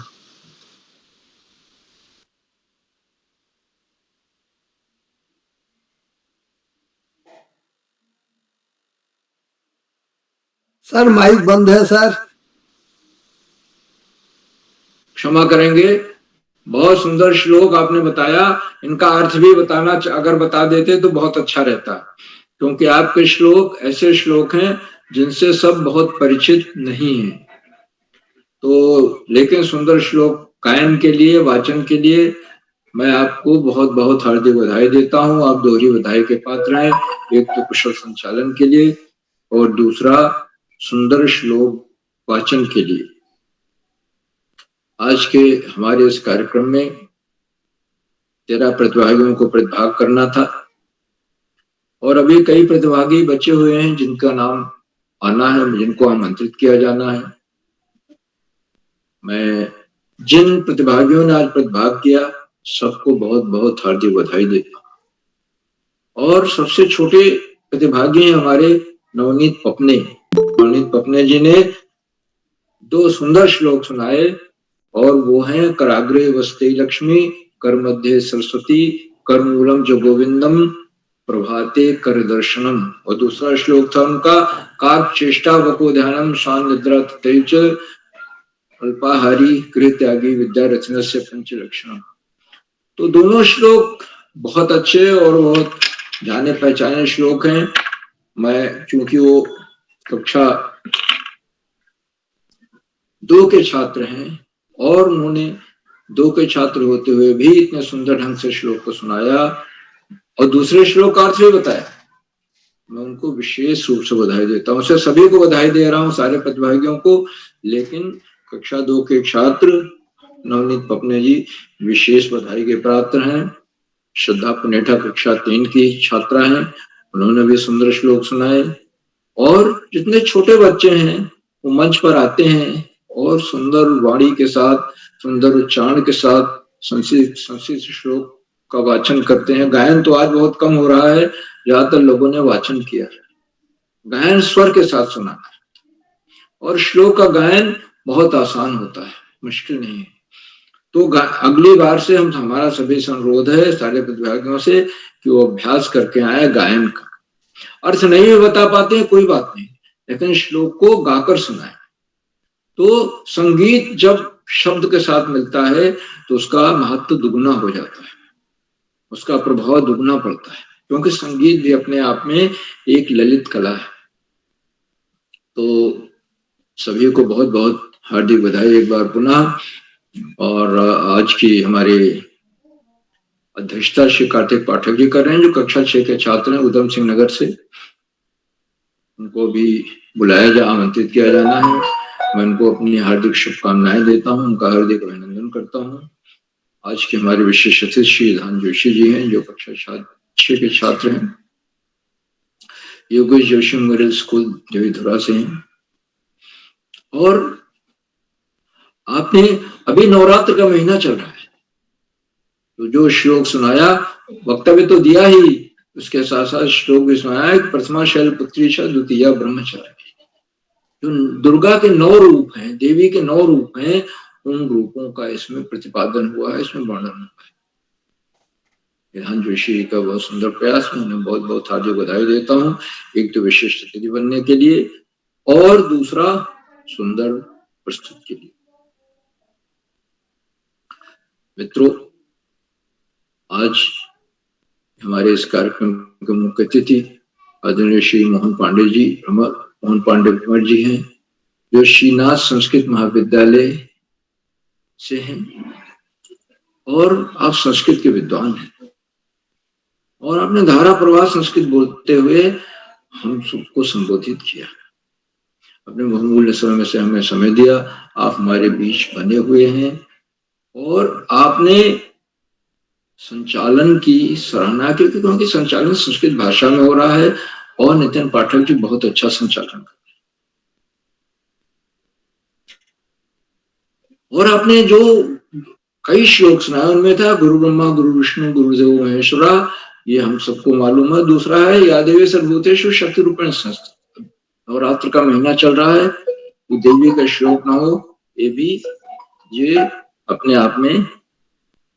सर माइक बंद है सर। क्षमा करेंगे, बहुत सुंदर श्लोक आपने बताया। इनका अर्थ भी बताना, अगर बता देते तो बहुत अच्छा रहता, क्योंकि आपके श्लोक ऐसे श्लोक हैं जिनसे सब बहुत परिचित नहीं है। तो लेकिन सुंदर श्लोक गायन के लिए, वाचन के लिए मैं आपको बहुत बहुत हार्दिक बधाई देता हूँ। आप दोहरी बधाई के पात्र हैं, एक तो कुशल संचालन के लिए और दूसरा सुंदर श्लोक वाचन के लिए। आज के हमारे इस कार्यक्रम में 13 प्रतिभागियों को प्रतिभाग करना था और अभी कई प्रतिभागी बचे हुए हैं जिनका नाम आना है, जिनको आमंत्रित किया जाना है। मैं जिन प्रतिभागियों ने आज प्रतिभाग किया सबको बहुत बहुत हार्दिक बधाई देता हूँ। और सबसे छोटे प्रतिभागी हैं हमारे नवनीत पपने। नवनीत पपने जी ने 2 सुंदर श्लोक सुनाए और वो हैं कराग्रे वसते लक्ष्मी, कर मध्य सरस्वती, कर मूलम जो गोविंदम, प्रभाते कर दर्शनम। और दूसरा श्लोक था उनका काक चेष्टा वको ध्यानम, शान निद्रा तैच, अल्पाहारी गृह त्यागी विद्या रचना से पंच लक्षण। तो दोनों श्लोक बहुत अच्छे और बहुत जाने पहचाने श्लोक हैं। मैं चूंकि वो कक्षा 2 के छात्र हैं और उन्होंने 2 के छात्र होते हुए भी इतने सुंदर ढंग से श्लोक को सुनाया और दूसरे श्लोक का अर्थ भी बताया, मैं उनको विशेष रूप से बधाई देता हूँ। सभी को बधाई दे रहा हूँ, सारे प्रतिभागियों को, लेकिन कक्षा 2 के छात्र नवनीत पपने जी विशेष बधाई के पात्र हैं। श्रद्धा पुनेठा कक्षा 3 की छात्रा हैं, उन्होंने भी सुंदर श्लोक सुनाए। और जितने छोटे बच्चे हैं वो मंच पर आते हैं और सुंदर वाणी के साथ, सुंदर उच्चारण के साथ संस्कृत श्लोक का वाचन करते हैं। गायन तो आज बहुत कम हो रहा है, ज्यादातर लोगों ने वाचन किया। गायन स्वर के साथ सुनाना और श्लोक का गायन बहुत आसान होता है, मुश्किल नहीं है। तो अगली बार से हमारा सभी से अनुरोध है सारे प्रतिभागियों से कि वो अभ्यास करके आए गायन का। अर्थ नहीं भी बता पाते हैं कोई बात नहीं, लेकिन श्लोक को गाकर सुनाए। तो संगीत जब शब्द के साथ मिलता है तो उसका महत्व दुगना हो जाता है, उसका प्रभाव दुगना पड़ता है, क्योंकि संगीत भी अपने आप में एक ललित कला है। तो सभी को बहुत बहुत हार्दिक बधाई एक बार पुनः। और आज की हमारे अध्यक्षता श्री कार्तिक पाठक जी कर रहे हैं, जो कक्षा 6 के छात्र हैं उधम सिंह नगर से। उनको भी बुलाया आमंत्रित किया जाना है। मैं उनको अपनी हार्दिक शुभकामनाएं देता हूं, उनका हार्दिक अभिनंदन करता हूं। आज के हमारे विशेष अतिथि श्री धान जोशी जी हैं, जो कक्षा 6 के छात्र हैं, योगेश जोशी मिडिल स्कूल देवीधुरा से हैं। और आपने अभी नवरात्र का महीना चल रहा है, तो जो श्लोक सुनाया, वक्तव्य तो दिया ही, उसके साथ साथ श्लोक भी सुनाया कि प्रथमा शैलपुत्री द्वितीया ब्रह्मचारी। जो दुर्गा के 9 रूप हैं, देवी के 9 रूप हैं, उन रूपों का इसमें प्रतिपादन हुआ है, इसमें वर्णन हुआ है। धान जोशी का बहुत सुंदर प्रयास, मैं उन्हें बहुत बहुत हार्दिक बधाई देता हूँ। एक तो विशिष्ट अतिथि बनने के लिए और दूसरा सुंदर प्रस्तुत के लिए। मित्रों, आज हमारे इस कार्यक्रम के मुख्य अतिथि आदरणीय श्री मोहन पांडे जी, मोहन पांडे भ्रमर जी हैं, जो श्रीनाथ संस्कृत महाविद्यालय से हैं और आप संस्कृत के विद्वान हैं और आपने धारा प्रवाह संस्कृत बोलते हुए हम सबको संबोधित किया। अपने बहुमूल्य समय में से हमें समय दिया, आप हमारे बीच बने हुए हैं और आपने संचालन की सराहना की, क्योंकि संचालन संस्कृत भाषा में हो रहा है और नितिन पाठक जी बहुत अच्छा संचालन कर रहे हैं। और आपने जो कई श्लोक सुनाए, उनमें था गुरु ब्रह्मा गुरु विष्णु गुरुदेव महेश्वरा, ये हम सबको मालूम है। दूसरा है या देवी सर्वभूतेषु शक्ति रूपेण संस्थिता। नवरात्र का महीना चल रहा है, तो देवी का श्लोक ना हो, ये भी ये अपने आप में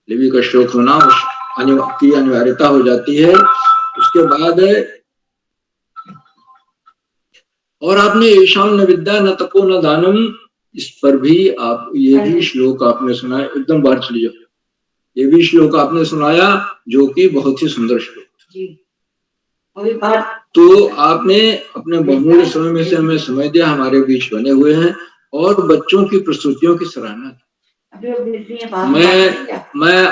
देवी का श्लोक होना की अनिवार्यता हो जाती है। उसके बाद और आपने ईशान न विद्या न तपो न दानम, इस पर भी आप ये भी श्लोक आपने सुना है। एकदम बाहर चली जाओ। ये भी श्लोक आपने सुनाया, जो कि बहुत ही सुंदर श्लोक। तो आपने अपने बहुमूल्य समय में से हमें समय दिया, हमारे बीच बने हुए हैं और बच्चों की प्रस्तुतियों की सराहना की। मैं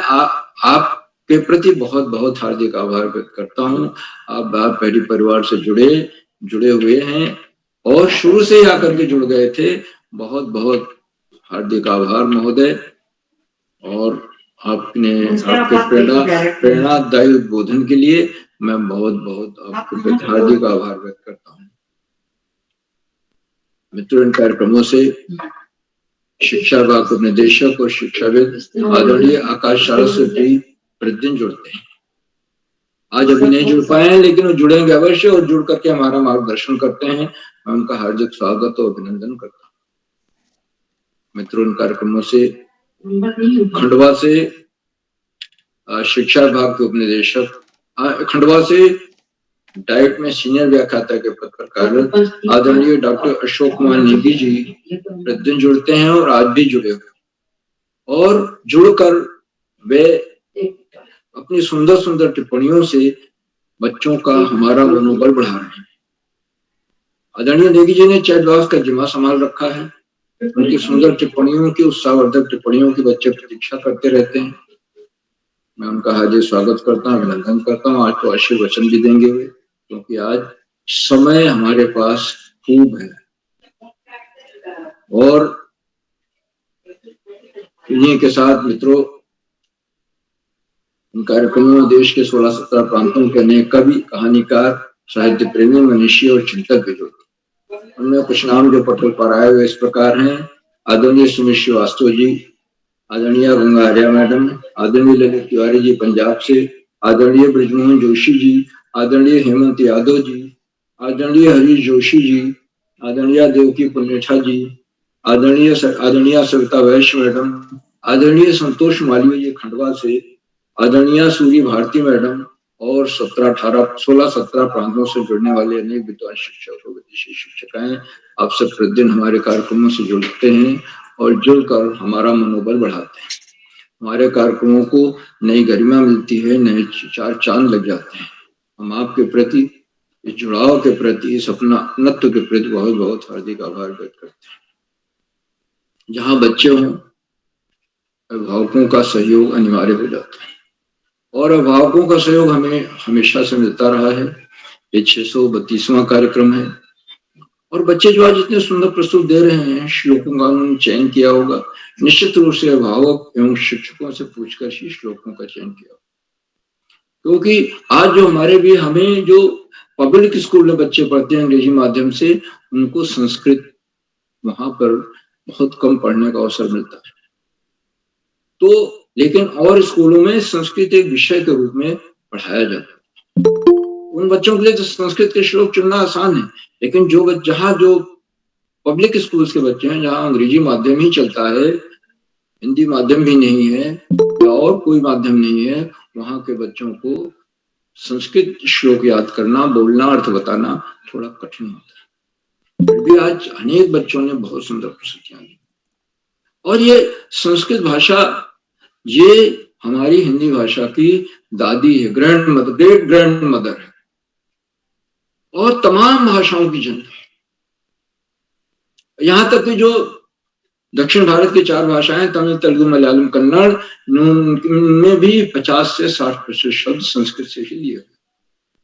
आपके प्रति बहुत बहुत हार्दिक आभार व्यक्त करता हूँ। आप बाल प्रहरी परिवार से जुड़े हुए हैं और शुरू से ही आकर के जुड़ गए थे। बहुत बहुत हार्दिक आभार महोदय। और आपके प्रेरणादायी उद्बोधन के लिए मैं बहुत बहुत आपको हार्दिक आभार व्यक्त करता हूँ। मित्रों, इन कार्यक्रमों से शिक्षा विभाग के निदेशक और शिक्षाविद आदरणीय आकाश सरस्वती प्रतिदिन जुड़ते हैं। आज अभी नहीं जुड़ पाए हैं, लेकिन वो जुड़ेंगे अवश्य और जुड़ करके हमारा मार्गदर्शन करते हैं। मैं उनका हार्दिक स्वागत और अभिनंदन करता हूँ। मित्रों, इन कार्यक्रमों से खंडवा से शिक्षा विभाग के उपनिदेशक, खंडवा से डाइट में सीनियर व्याख्याता के पद पर कार्यरत आदरणीय डॉक्टर अशोक कुमार नेगी जी प्रतिदिन जुड़ते हैं और आज भी जुड़े हुए और जुड़कर वे अपनी सुंदर सुंदर टिप्पणियों से बच्चों का हमारा मनोबल बढ़ा रहे हैं। आदरणीय नेगी जी ने चैट बॉक्स का जिम्मा संभाल रखा है। उनकी सुंदर टिप्पणियों की, उत्साहवर्धक टिप्पणियों की बच्चे प्रतीक्षा करते रहते हैं। मैं उनका हार्दिक स्वागत करता हूँ, अभिनंदन करता हूँ। आज तो आशीर्वचन भी देंगे वे, क्योंकि आज समय हमारे पास खूब है। और इन्हीं के साथ मित्रों, इन कार्यक्रमों में देश के 16-17 प्रांतों के अनेक कवि, कहानीकार, साहित्य प्रेमी, मनीषी और चिंतक भी जुड़े। उनमें कुछ नाम जो पटल पर आए हुए इस प्रकार हैं: आदरणीय सुमित श्रीवास्तव जी, आदरणीय गंगा आर्या मैडम, आदरणीय ललित तिवारी जी पंजाब से, आदरणीय ब्रजमोहन जोशी जी, आदरणीय हेमंत यादव जी, आदरणीय हरीश जोशी जी, आदरणीय देवकी पुनेठा जी, आदरणीय सविता वैश्य मैडम, आदरणीय संतोष मालवीय जी खंडवा से, आदरणीय सूरी भारती मैडम और 16-17 प्रांतों से जुड़ने वाले अनेक विद्वान शिक्षक और विदेशी शिक्षिकाएं, आप सब प्रतिदिन हमारे कार्यक्रमों से जुड़ते हैं और जुड़कर हमारा मनोबल बढ़ाते हैं। हमारे कार्यक्रमों को नई गरिमा मिलती है, नए 4 चांद लग जाते हैं। हम आपके प्रति, इस जुड़ाव के प्रति, इस अपनत्व के प्रति बहुत बहुत हार्दिक आभार व्यक्त करते हैं। जहां बच्चे हों, अभिभावकों का सहयोग अनिवार्य हो जाता है और अभिभावकों का सहयोग हमें हमेशा से मिलता रहा है। ये 632वां कार्यक्रम है और बच्चे जो आज इतने सुंदर प्रस्तुत दे रहे हैं, श्लोकों का उन्होंने चयन किया होगा। निश्चित रूप से अभिभावक एवं शिक्षकों से पूछकर ही श्लोकों का चयन किया, क्योंकि आज जो हमारे भी हमें जो पब्लिक स्कूल में बच्चे पढ़ते हैं अंग्रेजी माध्यम से, उनको संस्कृत वहां पर बहुत कम पढ़ने का अवसर मिलता है। तो लेकिन और स्कूलों में संस्कृत एक विषय के रूप में पढ़ाया जाता है। उन बच्चों के लिए तो संस्कृत के श्लोक चुनना आसान है, लेकिन जहाँ जो पब्लिक स्कूल्स के बच्चे हैं, जहाँ अंग्रेजी माध्यम ही चलता है, हिंदी माध्यम भी नहीं है या और कोई माध्यम नहीं है, वहां के बच्चों को संस्कृत श्लोक याद करना, बोलना, अर्थ बताना थोड़ा कठिन होता है। फिर भी आज अनेक बच्चों ने बहुत सुंदर प्रस्तुतियां दी और ये संस्कृत भाषा, ये हमारी हिंदी भाषा की दादी है, grand mother, great grand mother है और तमाम भाषाओं की जननी है। यहाँ तक कि जो दक्षिण भारत की 4 भाषाएं, तमिल, तेलुगु, मलयालम, कन्नड़, में भी 50 से 60% शब्द संस्कृत से ही लिए।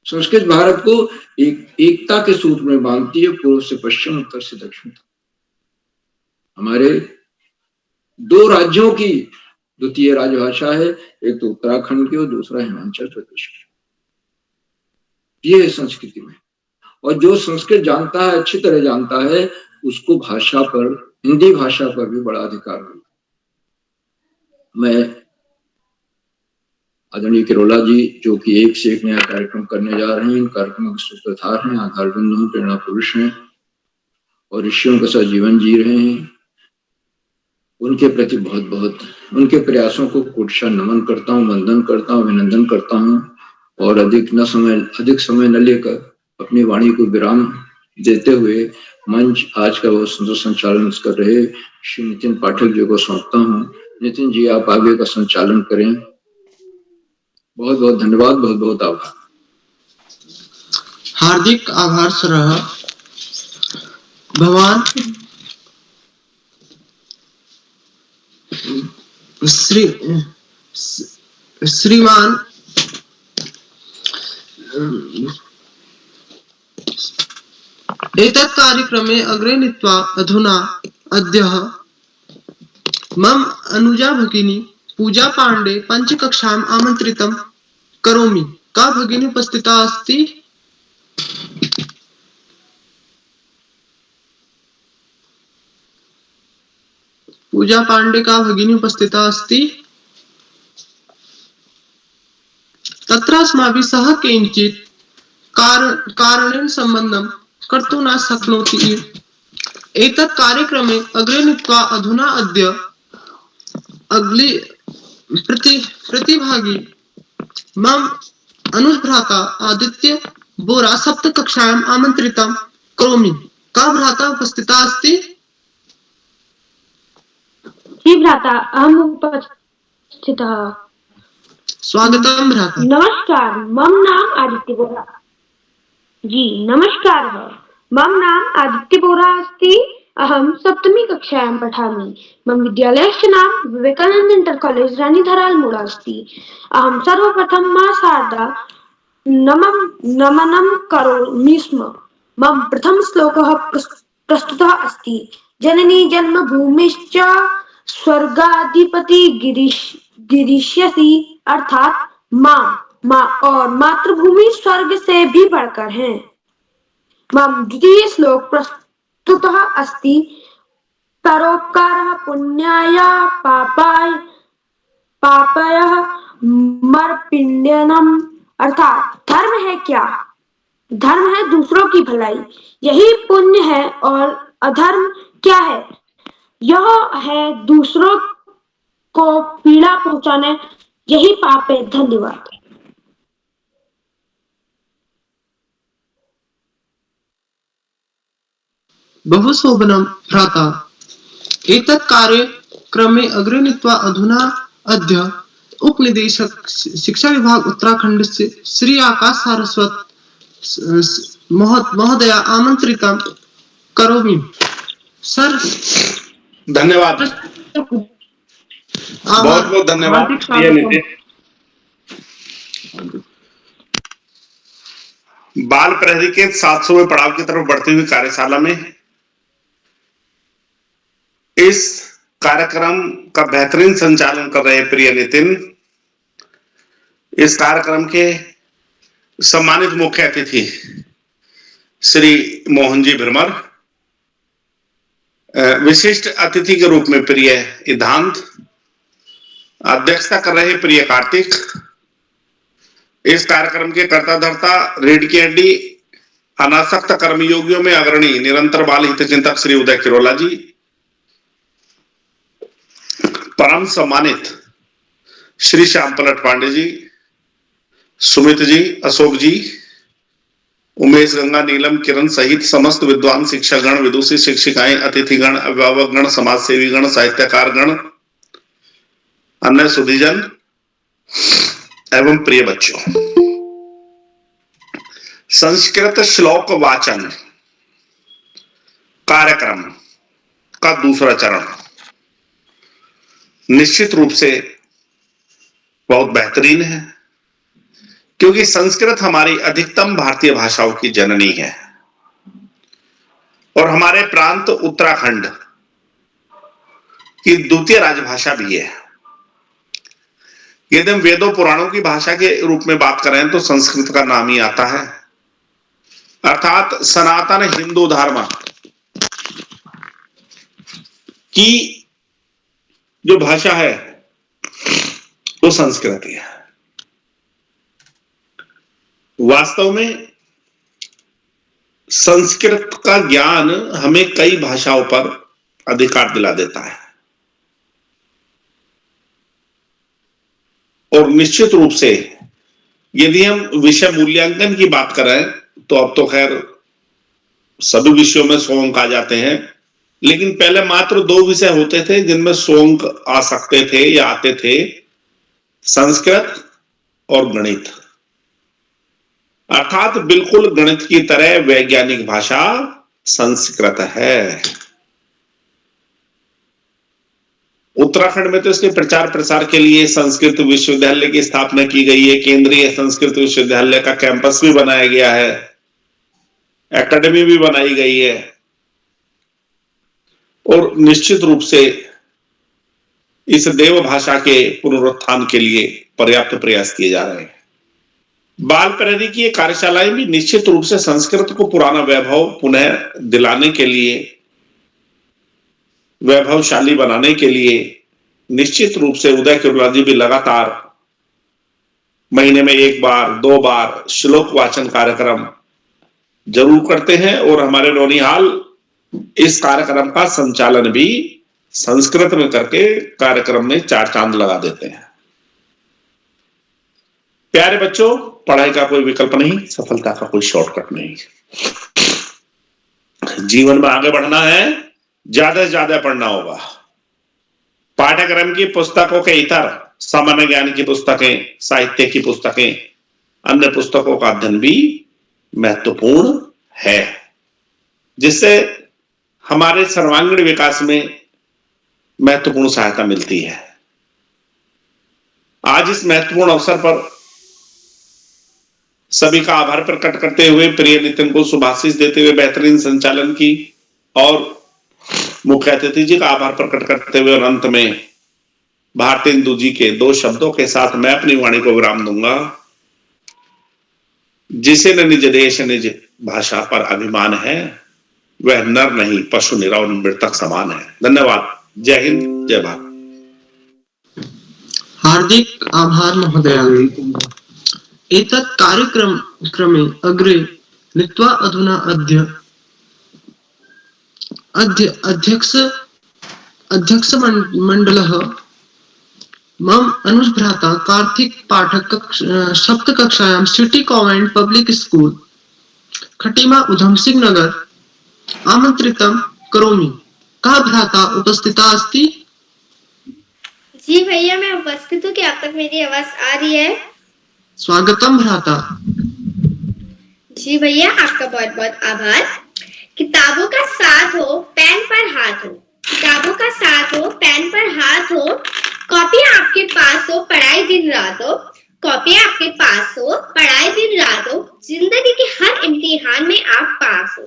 संस्कृत भारत को एकता के सूत्र में बांधती है, पूर्व से पश्चिम, उत्तर से दक्षिण तक। हमारे 2 राज्यों की द्वितीय राजभाषा है, एक तो उत्तराखंड की और दूसरा हिमाचल प्रदेश की। ये है संस्कृति में, और जो संस्कृत जानता है, अच्छी तरह जानता है, उसको भाषा पर, हिंदी भाषा पर भी बड़ा अधिकार मिलता है। मैं आदरणीय किरोला जी, जो कि एक से एक नया कार्यक्रम करने जा रहे हैं, इन कार्यक्रमों के सूत्रधार हैं, आधार बिंदु हैं, प्रेरणा पुरुष हैं और ऋषियों के साथ जीवन जी रहे हैं, उनके प्रति बहुत बहुत उनके प्रयासों को कोटशा नमन करता हूँ, वंदन करता हूँ, अभिनंदन करता हूँ। और अधिक समय न लेकर अपनी वाणी को विराम देते हुए मंच आज का बहुत सुंदर संचालन कर रहे श्री नितिन पाठक जी को सौंपता हूँ। नितिन जी आप आगे का संचालन करें। बहुत बहुत धन्यवाद, बहुत बहुत आभार। हार्दिक आभार सरह भगवान श्रीमान एतत् कार्यक्रमे अग्रे नीत्वा अधुना अद्य मम अनुजा भगिनी पूजा पांडे पंचकक्षाम् आमन्त्रितं करोमि। का भगिनी उपस्थिता अस्ति? पूजा पांडे का भगिनी उपस्थिता अस्ति? तत्र अस्माभिः सह किञ्चित् कारणेन सम्बन्धं कर्तुं न शक्नोति। एतत् कार्यक्रमे अग्रे नीत्वा अधुना अद्य अगली प्रतिभागी मम अनुजभ्राता आदित्य बोरा सप्तकक्षायाम् आमन्त्रितं करोमि। का भ्राता उपस्थिता अस्ति? जी भ्राता, अहम् उपस्थितः। स्वागतं भ्राता। नमस्कार, मम नाम आदित्य बोरा। जी नमस्कारः, मम नाम आदित्य बोरा अस्ति। अहं सप्तमी कक्षायां पठामि। मम विद्यालयस्य नाम विवेकानंद इंटर कॉलेज रानीधर अल्मोड़ा अस्ति। अहं सर्वप्रथम मां शारदा नमनं करोमि स्म। मम प्रथम श्लोकः प्रस्तुतः अस्ति। जननी जन्मभूमिश्च स्वर्गाधिपति गिरीष्यसि, अर्थात माँ और मातृभूमि स्वर्ग से भी बढ़कर है। मम द्वितीय श्लोक प्रस्तुतः अस्ति। परोपकारः पुण्याय पापाय मर्पिण्डनम, अर्थात धर्म है क्या? धर्म है दूसरों की भलाई, यही पुण्य है। और अधर्म क्या है? यह है दूसरों को पीड़ा पहुंचाने, यही पाप है। धन्यवाद। बहु शोभनं भ्राता। एतत् कार्यक्रमे अग्रे नीत्वा अधुना अद्य उपनिदेशक शिक्षा विभाग उत्तराखण्डस्य श्री आकाश सारस्वत महोदया आमन्त्रितं करोमि। सर धन्यवाद, बहुत बहुत धन्यवाद प्रिय नितिन। बाल प्रहरी के 700वें पड़ाव की तरफ बढ़ती हुई कार्यशाला में इस कार्यक्रम का बेहतरीन संचालन कर रहे प्रिय नितिन, इस कार्यक्रम के सम्मानित मुख्य अतिथि श्री मोहन जी भिरमर, विशिष्ट अतिथि के रूप में प्रिय इधांत, अध्यक्षता कर रहे प्रिय कार्तिक, इस कार्यक्रम के कर्ता धर्ता रीढ़ की हड्डी अनासक्त कर्मयोगियों में अग्रणी निरंतर बाल हित चिंतक श्री उदय किरोला जी, परम सम्मानित श्री श्याम पलट पांडे जी, सुमित जी, अशोक जी, उमेश, गंगा, नीलम, किरण सहित समस्त विद्वान शिक्षकगण, विदुषी शिक्षिकाएं, अतिथिगण, अभिभावकगण, समाज सेवीगण, साहित्यकारगण, अन्य सुधीजन एवं प्रिय बच्चों, संस्कृत श्लोक वाचन कार्यक्रम का दूसरा चरण निश्चित रूप से बहुत बेहतरीन है, क्योंकि संस्कृत हमारी अधिकतम भारतीय भाषाओं की जननी है और हमारे प्रांत उत्तराखंड की द्वितीय राजभाषा भी है। यदि हम वेदों पुराणों की भाषा के रूप में बात करें तो संस्कृत का नाम ही आता है, अर्थात सनातन हिंदू धर्म की जो भाषा है वो संस्कृत है। वास्तव में संस्कृत का ज्ञान हमें कई भाषाओं पर अधिकार दिला देता है और निश्चित रूप से यदि हम विषय मूल्यांकन की बात करें तो अब तो खैर सभी विषयों में 100 अंक आ जाते हैं, लेकिन पहले मात्र 2 विषय होते थे जिनमें 100 अंक आ सकते थे या आते थे, संस्कृत और गणित। अर्थात बिल्कुल गणित की तरह वैज्ञानिक भाषा संस्कृत है। उत्तराखंड में तो इसके प्रचार प्रसार के लिए संस्कृत विश्वविद्यालय की स्थापना की गई है। केंद्रीय संस्कृत विश्वविद्यालय का कैंपस भी बनाया गया है, एकेडमी भी बनाई गई है और निश्चित रूप से इस देव भाषा के पुनरुत्थान के लिए पर्याप्त प्रयास किए जा रहे हैं। बाल प्रहरी की ये कार्यशालाएं भी निश्चित रूप से संस्कृत को पुराना वैभव पुनः दिलाने के लिए, वैभवशाली बनाने के लिए निश्चित रूप से उदय किरोला जी भी लगातार महीने में 1 बार 2 बार श्लोक वाचन कार्यक्रम जरूर करते हैं और हमारे नौनिहाल इस कार्यक्रम का संचालन भी संस्कृत में करके कार्यक्रम में 4 चांद लगा देते हैं। प्यारे बच्चों, पढ़ाई का कोई विकल्प नहीं, सफलता का कोई शॉर्टकट नहीं। जीवन में आगे बढ़ना है, ज्यादा से ज्यादा पढ़ना होगा। पाठ्यक्रम की पुस्तकों के इतर सामान्य ज्ञान की पुस्तकें, साहित्य की पुस्तकें, अन्य पुस्तकों का अध्ययन भी महत्वपूर्ण है, जिससे हमारे सर्वांगीण विकास में महत्वपूर्ण सहायता मिलती है। आज इस महत्वपूर्ण अवसर पर सभी का आभार प्रकट करते हुए, प्रिय नितिन को शुभाशीष देते हुए, बेहतरीन संचालन की और मुख्य अतिथि जी का आभार प्रकट करते हुए और अंत में भारतेंदु जी के 2 शब्दों के साथ मैं अपनी वाणी को विराम दूंगा। जिसे न निज देश निज भाषा पर अभिमान है, वह नर नहीं पशु निरव मृतक समान है। धन्यवाद। जय हिंद, जय भारत। हार्दिक आभार महोदय। एतत् कार्यक्रमे अग्रे नीत्वा अधुना अध्यक्ष मंडलः मम अनुजभ्राता कार्तिक पाठक 7th कक्षायां city convent public school Khatima Udham Singh Nagar आमंत्रितं करोमि। कः भ्राता उपस्थिता अस्ति? जी भैया, मैं उपस्थित हूँ। क्या आप तक मेरी आवाज आ रही है? स्वागतम भ्राता। जी भैया, आपका बहुत बहुत आभार। किताबों का साथ हो, पेन पर हाथ हो। किताबों का साथ हो, पेन पर हाथ हो। कॉपियां आपके पास हो, पढ़ाई दिन रात हो। कॉपियां आपके पास हो, पढ़ाई दिन रात हो। जिंदगी के हर इम्तिहान में आप पास हो।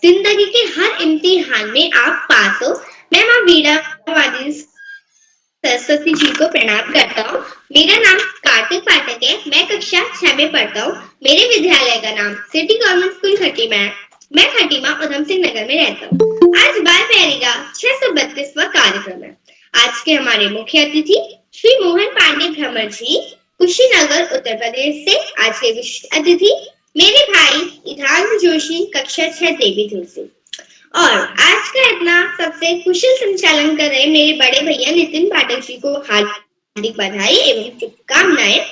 जिंदगी के हर इम्तिहान में आप पास हो। मैं माँ वीणा वादी सरस्वती जी को प्रणाम करता हूँ। मेरा नाम कार्तिक पाठक है। मैं कक्षा 6 में पढ़ता हूँ। मेरे विद्यालय का नाम सिटी गवर्नमेंट स्कूल खटीमा है। मैं खटीमा उधम सिंह नगर में रहता हूँ। आज बाल प्रहरी का 632वां कार्यक्रम है। आज के हमारे मुख्य अतिथि श्री मोहन पांडे भ्रमर जी, कुशीनगर उत्तर प्रदेश से। आज के विशिष्ट अतिथि मेरे भाई ईधान जोशी, कक्षा 6 देवीधुर से। और आज का इतना सबसे कुशल संचालन कर रहे मेरे बड़े भैया नितिन पाठक जी को हार्दिक बधाई एवं शुभकामनाएं।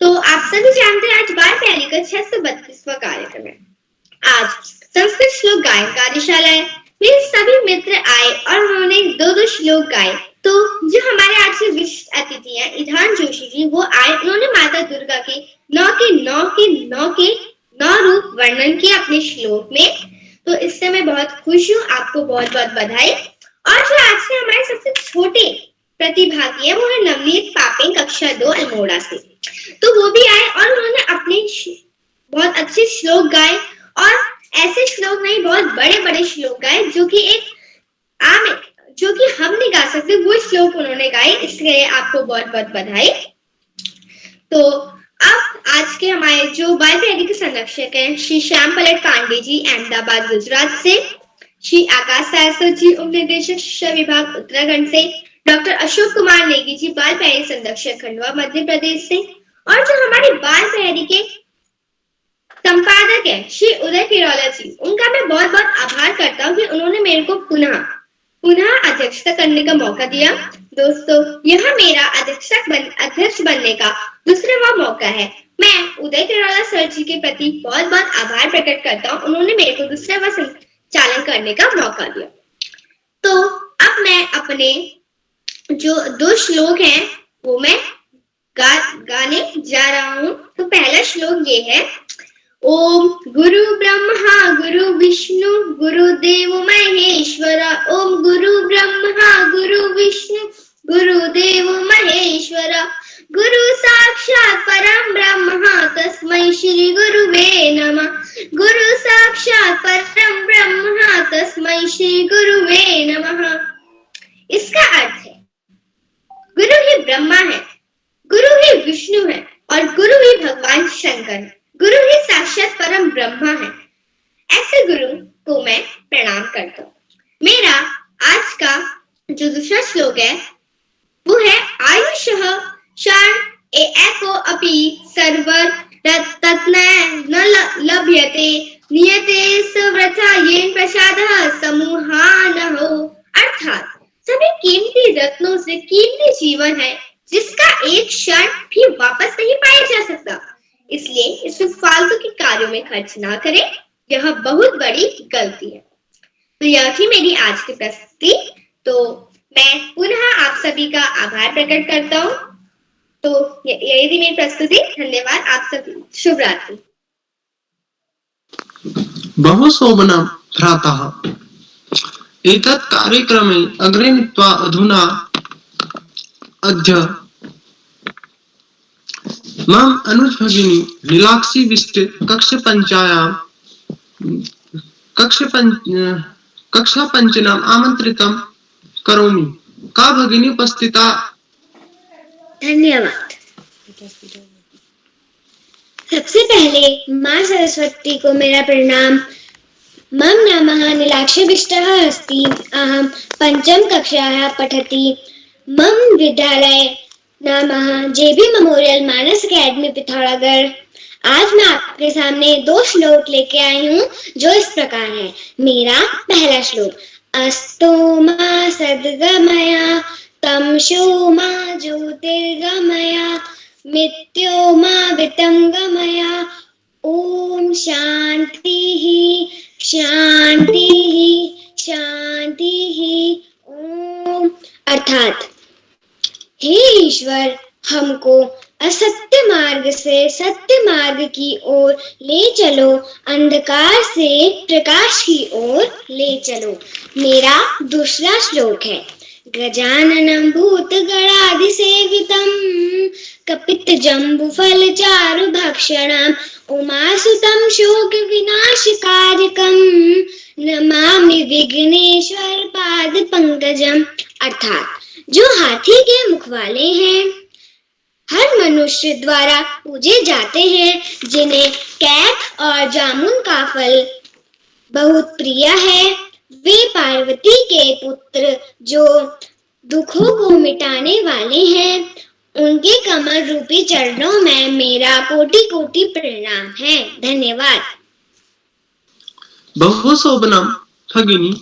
तो आप सभी जानते हैं आज बाल प्रहरी का 632वां कार्यक्रम है। आज संस्कृत श्लोक गायन कार्यशाला है। मेरे सभी मित्र आए और उन्होंने 2-2 श्लोक गाए। तो जो हमारे आज के विशिष्ट अतिथि हैं ईधान जोशी जी, वो आए। उन्होंने माता दुर्गा के 9 रूप वर्णन किया अपने श्लोक में। तो इससे मैं बहुत खुश हूँ। आपको बहुत बहुत बधाई। और जो आज के हमारे सबसे छोटे प्रतिभागी है वो है नवनीत पापिंग, कक्षा 2 अल्मोड़ा से। तो वो भी आए और उन्होंने अपने बहुत अच्छे श्लोक गाए और ऐसे श्लोक नहीं, बहुत बड़े बड़े श्लोक गाए जो कि हम नहीं गा सकते, वो श्लोक उन्होंने गाए। इसलिए आपको बहुत बहुत बधाई। तो अब आज के हमारे जो बाल प्रहरी के संरक्षक हैं श्री श्याम पलट पांडे जी, अहमदाबाद गुजरात से। श्री आकाश सारस्वत जी, उप निदेशक शिक्षा विभाग उत्तराखंड से। डॉक्टर अशोक कुमार नेगी जी, बाल प्रहरी संरक्षक खंडवा मध्य प्रदेश से। और जो हमारे बाल प्रहरी के संपादक है श्री उदय किरोला जी, उनका मैं बहुत बहुत आभार करता हूँ कि उन्होंने मेरे को पुनः अध्यक्षता करने का मौका दिया। दोस्तों, यह मेरा अध्यक्ष बनने का दूसरा मौका है। मैं उदय किरोला सर जी के प्रति बहुत बहुत आभार प्रकट करता हूँ। उन्होंने मेरे को दूसरा संचालन करने का मौका दिया। तो अब मैं अपने जो 2 श्लोक हैं वो मैं गाने जा रहा हूँ। तो पहला श्लोक ये है, ओम गुरु ब्रह्मा गुरु विष्णु गुरुदेव महेश्वर, ओम गुरु ब्रह्मा गुरु विष्णु गुरुदेव महेश्वर, गुरु साक्षात परम ब्रह्म तस्मै श्री गुरुवे नमः, गुरु साक्षात परम ब्रह्म तस्मै श्री गुरुवे नमः। इसका अर्थ है, गुरु ही ब्रह्मा है, गुरु ही विष्णु है और गुरु ही भगवान शंकर है, गुरु ही साक्षात परम ब्रह्मा है। ऐसे गुरु को मैं प्रणाम करता हूँ। मेरा आज का जो दूसरा श्लोक है वो है, आयुषः क्षण एको अपि सर्वर तत्न न लभ्यते नियते सव्रता येन प्रसादः समूहानहो। अर्थात सभी कीमती रत्नों से कीमती जीवन है जिसका एक क्षण भी वापस नहीं पाया जा सकता, इसलिए इसमें फालतू के कार्यों में खर्च ना करें, यह बहुत बड़ी गलती है। तो यह थी मेरी आज की प्रस्तुति। तो मैं पुनः आप सभी का आभार प्रकट करता हूँ। तो यही थी मेरी प्रस्तुति। धन्यवाद आप सभी। शुभ रात्रि। बहुशोभनं भ्रातः। एतत् कार्यक्रमे अग्रे नीत्वा अधुना अद्य मम अनुज भगिनी नीलाक्षी विष्ट कक्षा पंचनाम आमंत्रितं करोमि। का भगिनी उपस्थिता? धन्यवाद। सबसे पहले माँ सरस्वती को मेरा प्रणाम। मम नामः नीलाक्षी विष्टः अस्ति। अहं पंचम कक्षायाः पठति। मम विद्यालय नामः जेबी मेमोरियल मानस अकेडमी पिथौरागढ़। आज मैं आपके सामने 2 श्लोक लेके आई हूँ जो इस प्रकार है। मेरा पहला श्लोक, अस्तो मा सद्गमय तमसो मा ज्योतिर्गमय मृत्यो मा वितंगमय। ओम शांति शांति शांति। ओम अर्थात, हे ईश्वर, हमको असत्य मार्ग से सत्य मार्ग की ओर ले चलो, अंधकार से प्रकाश की ओर ले चलो। मेरा दूसरा श्लोक है, गजाननं भूतगणाधिसेवितं कपितजम्बुफलचारु भक्षणं उमासुतं शोक विनाशकारकं नमामि विघ्नेश्वर पाद पंकजम। अर्थात, जो हाथी के मुख वाले हैं, हर मनुष्य द्वारा पूजे जाते हैं, जिन्हें कैक और जामुन का फल बहुत प्रिय है, वे पार्वती के पुत्र जो दुखों को मिटाने वाले हैं, उनके कमल रूपी चरणों में मेरा कोटि कोटि प्रणाम है। धन्यवाद। बहुशोभनं भगिनी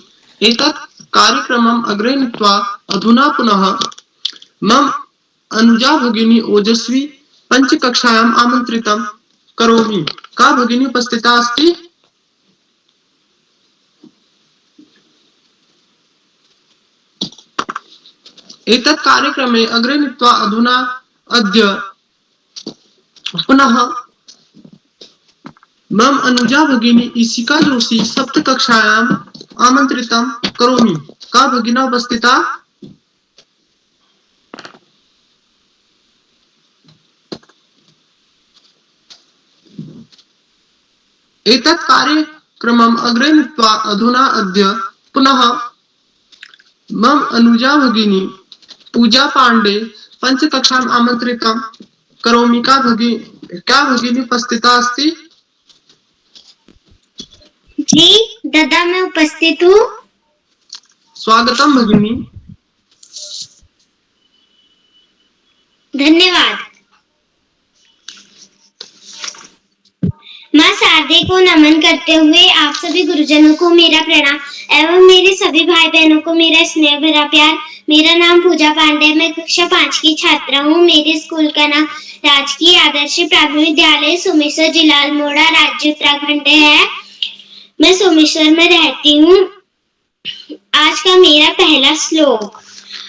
एतत् कार्यक्रमम् अग्रे नीत्वा अधुना पुनः मम अनुजा भगिनी ओजस्वी पंचकक्षायाम् आमन्त्रितं करोमि। का भगिनी उपस्थिता अस्ति? एतत् कार्यक्रमे अग्रे नीत्वा अधुना अद्य पुनः मम अनुजा भगिनी ईशिका जोशी सप्त कक्षायाम् आमंत्रितं करोमि। का भगिना उपस्थिता? एतत् कार्यक्रमम् अग्रे नीत्वा अधुना अद्य पुनः मम अनुजा भगिनी पूजा पांडे पंचकक्षायाम् आमंत्रितं करोमि। का भगिनी उपस्थिता अस्ति? जी दादा, मैं उपस्थित हूँ। स्वागतम भगिनी। धन्यवाद। माँ शारदे को नमन करते हुए आप सभी गुरुजनों को मेरा प्रणाम एवं मेरे सभी भाई बहनों को मेरा स्नेह भरा प्यार। मेरा नाम पूजा पांडे, मैं कक्षा 5 की छात्रा हूँ। मेरे स्कूल का नाम राजकीय आदर्श प्राथमिक विद्यालय सुमेश्वर, जिला अल्मोड़ा, राज्य उत्तराखंड है। मैं सोमेश्वर में रहती हूँ। आज का मेरा पहला श्लोक।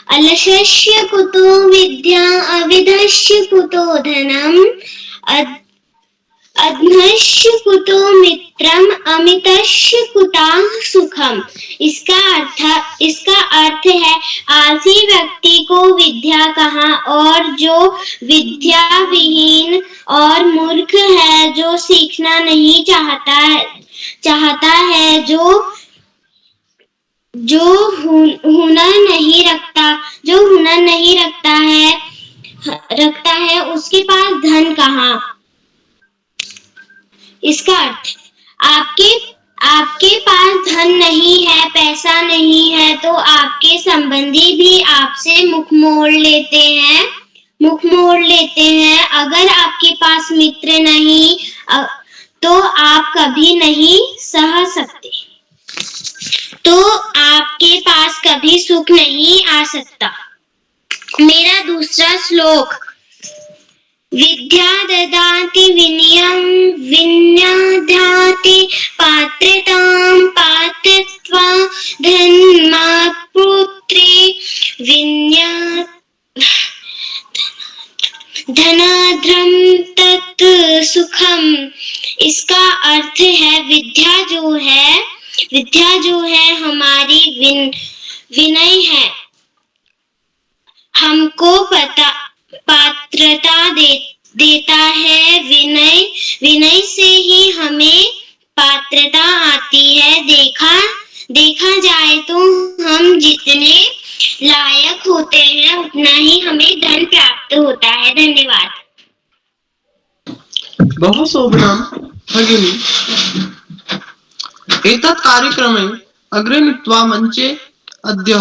अलसस्य कुतो विद्या अविधस्य कुतो धनम अधनस्य कुतो मित्रम अमितस्य कुतः सुखम। इसका अर्थ है आलसी व्यक्ति को विद्या कहाँ, और जो विद्या विहीन और मूर्ख है, जो सीखना नहीं चाहता है, जो हुनर नहीं रखता है उसके पास धन कहाँ। इसका अर्थ, आपके पास धन नहीं है, पैसा नहीं है, तो आपके संबंधी भी आपसे मुख मोड़ लेते हैं। अगर आपके पास मित्र नहीं तो आप कभी नहीं सह सकते, तो आपके पास कभी सुख नहीं आ सकता। मेरा दूसरा श्लोक। विद्या ददाति विनयं विनयाति पात्रतां पात्रत्वा धनमाप्नोति धनाद्रं तत् सुखम। इसका अर्थ है विद्या जो है हमारी विनय है, हमको पात्रता देता है। विनय से ही हमें पात्रता आती है। देखा जाए तो हम जितने लायक होते हैं उतना ही हमें धन प्राप्त होता है। धन्यवाद। बहुशोभनम् भगिनी। एतत् कार्यक्रमे अग्रे नीत्वा मञ्चे अद्य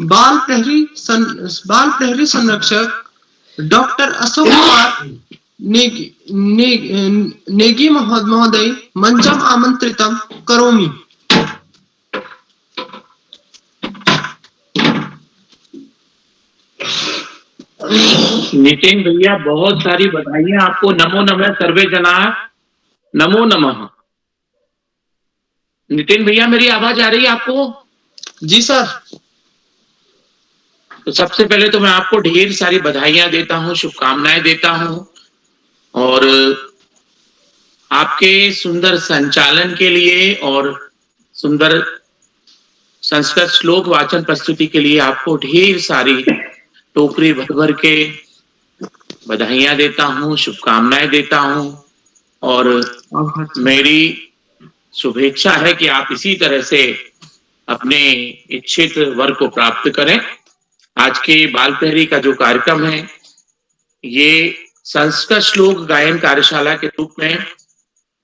बालप्रहरी संरक्षक डॉक्टर अशोक कुमार नेगी महोदय मंचम आमंत्रितं करोमि। नितिन भैया बहुत सारी बधाइयां आपको। नमो नमः सर्वे जना, नमो नमः। नितिन भैया मेरी आवाज आ रही है आपको? जी सर। तो सबसे पहले तो मैं आपको ढेर सारी बधाइयां देता हूं, शुभकामनाएं देता हूं, और आपके सुंदर संचालन के लिए और सुंदर संस्कृत श्लोक वाचन प्रस्तुति के लिए आपको ढेर सारी टोकरी भर भर के बधाइयां देता हूं, शुभकामनाएं देता हूं, और मेरी शुभेच्छा है कि आप इसी तरह से अपने इच्छित वर को प्राप्त करें। आज के बाल प्रहरी का जो कार्यक्रम है ये संस्कृत श्लोक गायन कार्यशाला के रूप में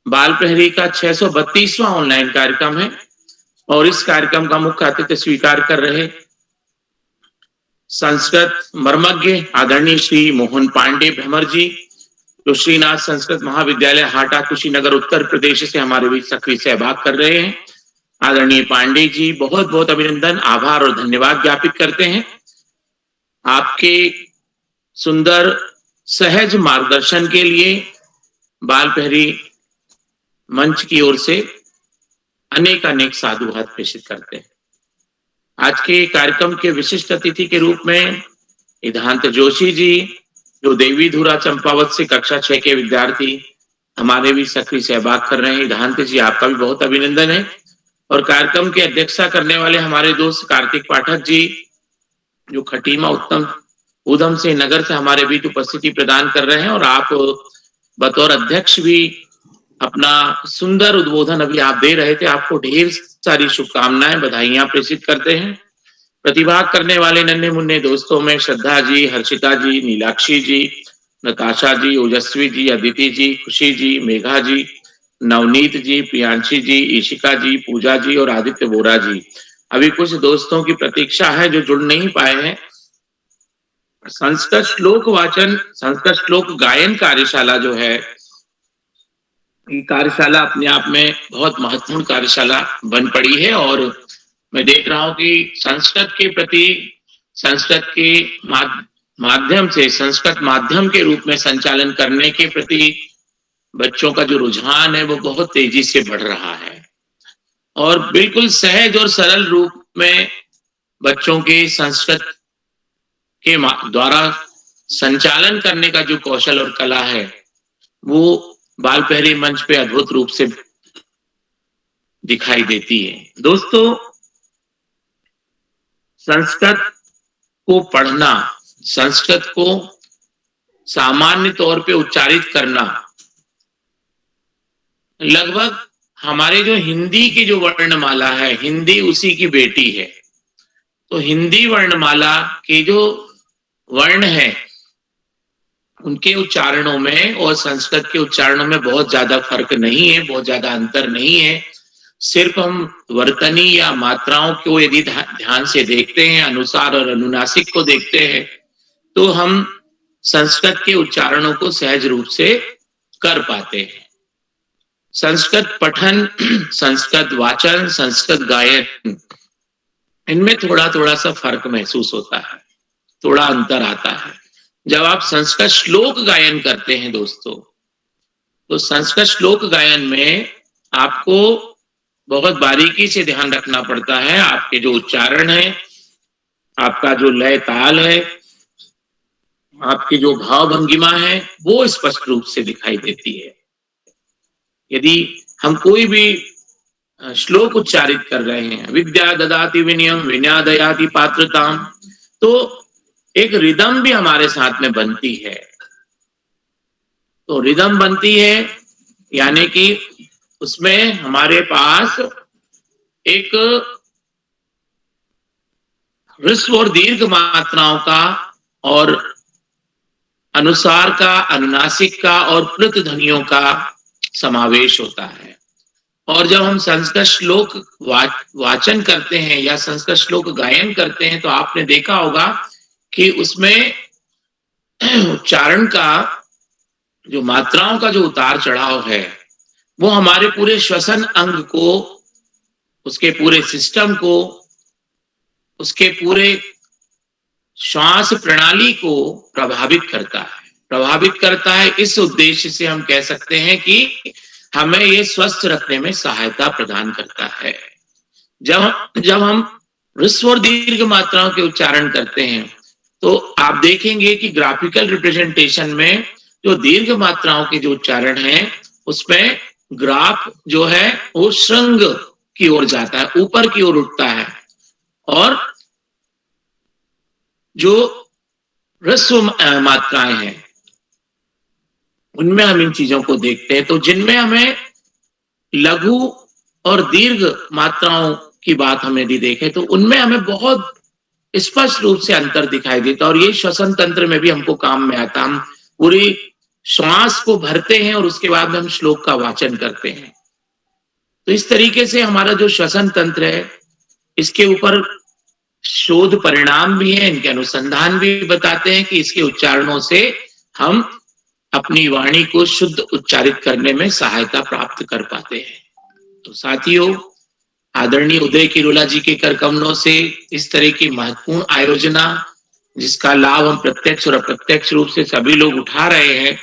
बाल प्रहरी का 632वां ऑनलाइन कार्यक्रम है, और इस कार्यक्रम का मुख्य अतिथि स्वीकार कर रहे संस्कृत मर्मज्ञ आदरणीय श्री मोहन पांडे भ्रमर जी, जो श्रीनाथ संस्कृत महाविद्यालय हाटा कुशीनगर उत्तर प्रदेश से हमारे बीच सक्रिय सहभाग कर रहे हैं। आदरणीय पांडे जी बहुत बहुत अभिनंदन, आभार और धन्यवाद ज्ञापित करते हैं। आपके सुंदर सहज मार्गदर्शन के लिए बाल प्रहरी मंच की ओर से अनेक साधुवाद प्रेषित करते हैं। आज के कार्यक्रम के विशिष्ट अतिथि के रूप में इधांत जोशी जी, जो देवी धुरा चंपावत से कक्षा 6 के विद्यार्थी हमारे भी सक्रिय सहभाग कर रहे हैं। इधांत जी आपका भी बहुत अभिनंदन है। और कार्यक्रम की अध्यक्षता करने वाले हमारे दोस्त कार्तिक पाठक जी, जो खटीमा उधम से नगर से हमारे बीच उपस्थिति प्रदान कर रहे हैं, और आप बतौर अध्यक्ष भी अपना सुंदर उद्बोधन अभी आप दे रहे थे। आपको ढेर सारी शुभकामनाएं, बधाइयां प्रेषित करते हैं। प्रतिभाग करने वाले नन्हे मुन्ने दोस्तों में श्रद्धा जी, हर्षिता जी, नीलाक्षी जी, नताशा जी, ओजस्वी जी, अदिति जी, खुशी जी, मेघा जी, नवनीत जी, प्रियांशी जी, ईशिका जी, पूजा जी और आदित्य बोरा जी। अभी कुछ दोस्तों की प्रतीक्षा है जो जुड़ नहीं पाए हैं। संस्कृत श्लोक वाचन, संस्कृत श्लोक गायन कार्यशाला जो है, ये कार्यशाला अपने आप में बहुत महत्वपूर्ण कार्यशाला बन पड़ी है, और मैं देख रहा हूं कि संस्कृत के प्रति, संस्कृत के माध्यम से, संस्कृत माध्यम के रूप में संचालन करने के प्रति बच्चों का जो रुझान है वो बहुत तेजी से बढ़ रहा है। और बिल्कुल सहज और सरल रूप में बच्चों के संस्कृत के द्वारा संचालन करने का जो कौशल और कला है वो बाल प्रहरी मंच पे अद्भुत रूप से दिखाई देती है। दोस्तों, संस्कृत को पढ़ना, संस्कृत को सामान्य तौर पे उच्चारित करना लगभग हमारे जो हिंदी की जो वर्णमाला है, हिंदी उसी की बेटी है। तो हिंदी वर्णमाला के जो वर्ण है उनके उच्चारणों में और संस्कृत के उच्चारणों में बहुत ज्यादा फर्क नहीं है, बहुत ज्यादा अंतर नहीं है। सिर्फ हम वर्तनी या मात्राओं को यदि ध्यान से देखते हैं, अनुसार और अनुनासिक को देखते हैं, तो हम संस्कृत के उच्चारणों को सहज रूप से कर पाते हैं। संस्कृत पठन, संस्कृत वाचन, संस्कृत गायन, इनमें थोड़ा थोड़ा सा फर्क महसूस होता है, थोड़ा अंतर आता है। जब आप संस्कृत श्लोक गायन करते हैं दोस्तों, तो संस्कृत श्लोक गायन में आपको बहुत बारीकी से ध्यान रखना पड़ता है। आपके जो उच्चारण है, आपका जो लय ताल है, आपकी जो भाव भंगिमा है, वो स्पष्ट रूप से दिखाई देती है। यदि हम कोई भी श्लोक उच्चारित कर रहे हैं, विद्या ददाति विनयम विनया दयाति पात्रताम, तो एक रिदम भी हमारे साथ में बनती है। तो रिदम बनती है यानी कि उसमें हमारे पास एक ह्रस्व और दीर्घ मात्राओं का और अनुसार का, अनुनासिक का और प्लुत ध्वनियों का समावेश होता है। और जब हम संस्कृत श्लोक वाचन करते हैं या संस्कृत श्लोक गायन करते हैं, तो आपने देखा होगा कि उसमें उच्चारण का जो मात्राओं का जो उतार चढ़ाव है, वो हमारे पूरे श्वसन अंग को, उसके पूरे सिस्टम को, उसके पूरे श्वास प्रणाली को प्रभावित करता है। इस उद्देश्य से हम कह सकते हैं कि हमें ये स्वस्थ रखने में सहायता प्रदान करता है। जब हम ह्रस्व और दीर्घ मात्राओं के उच्चारण करते हैं, तो आप देखेंगे कि ग्राफिकल रिप्रेजेंटेशन में जो दीर्घ मात्राओं के जो उच्चारण है, उसमें ग्राफ जो है वो श्रृंग की ओर जाता है, ऊपर की ओर उठता है। और जो ह्रस्व मात्राएं हैं उनमें हम इन चीजों को देखते हैं। तो जिनमें हमें लघु और दीर्घ मात्राओं की बात हम यदि देखें, तो उनमें हमें बहुत स्पष्ट रूप से अंतर दिखाई देता है। और ये श्वसन तंत्र में भी हमको काम में आता। हम पूरी श्वास को भरते हैं और उसके बाद हम श्लोक का वाचन करते हैं। तो इस तरीके से हमारा जो श्वसन तंत्र है, इसके ऊपर शोध परिणाम भी है, इनके अनुसंधान भी बताते हैं कि इसके उच्चारणों से हम अपनी वाणी को शुद्ध उच्चारित करने में सहायता प्राप्त कर पाते हैं। तो साथियों, आदरणीय उदय किरोला जी के करकमलों से इस तरह की महत्वपूर्ण आयोजना, जिसका लाभ हम प्रत्यक्ष और अप्रत्यक्ष रूप से सभी लोग उठा रहे हैं,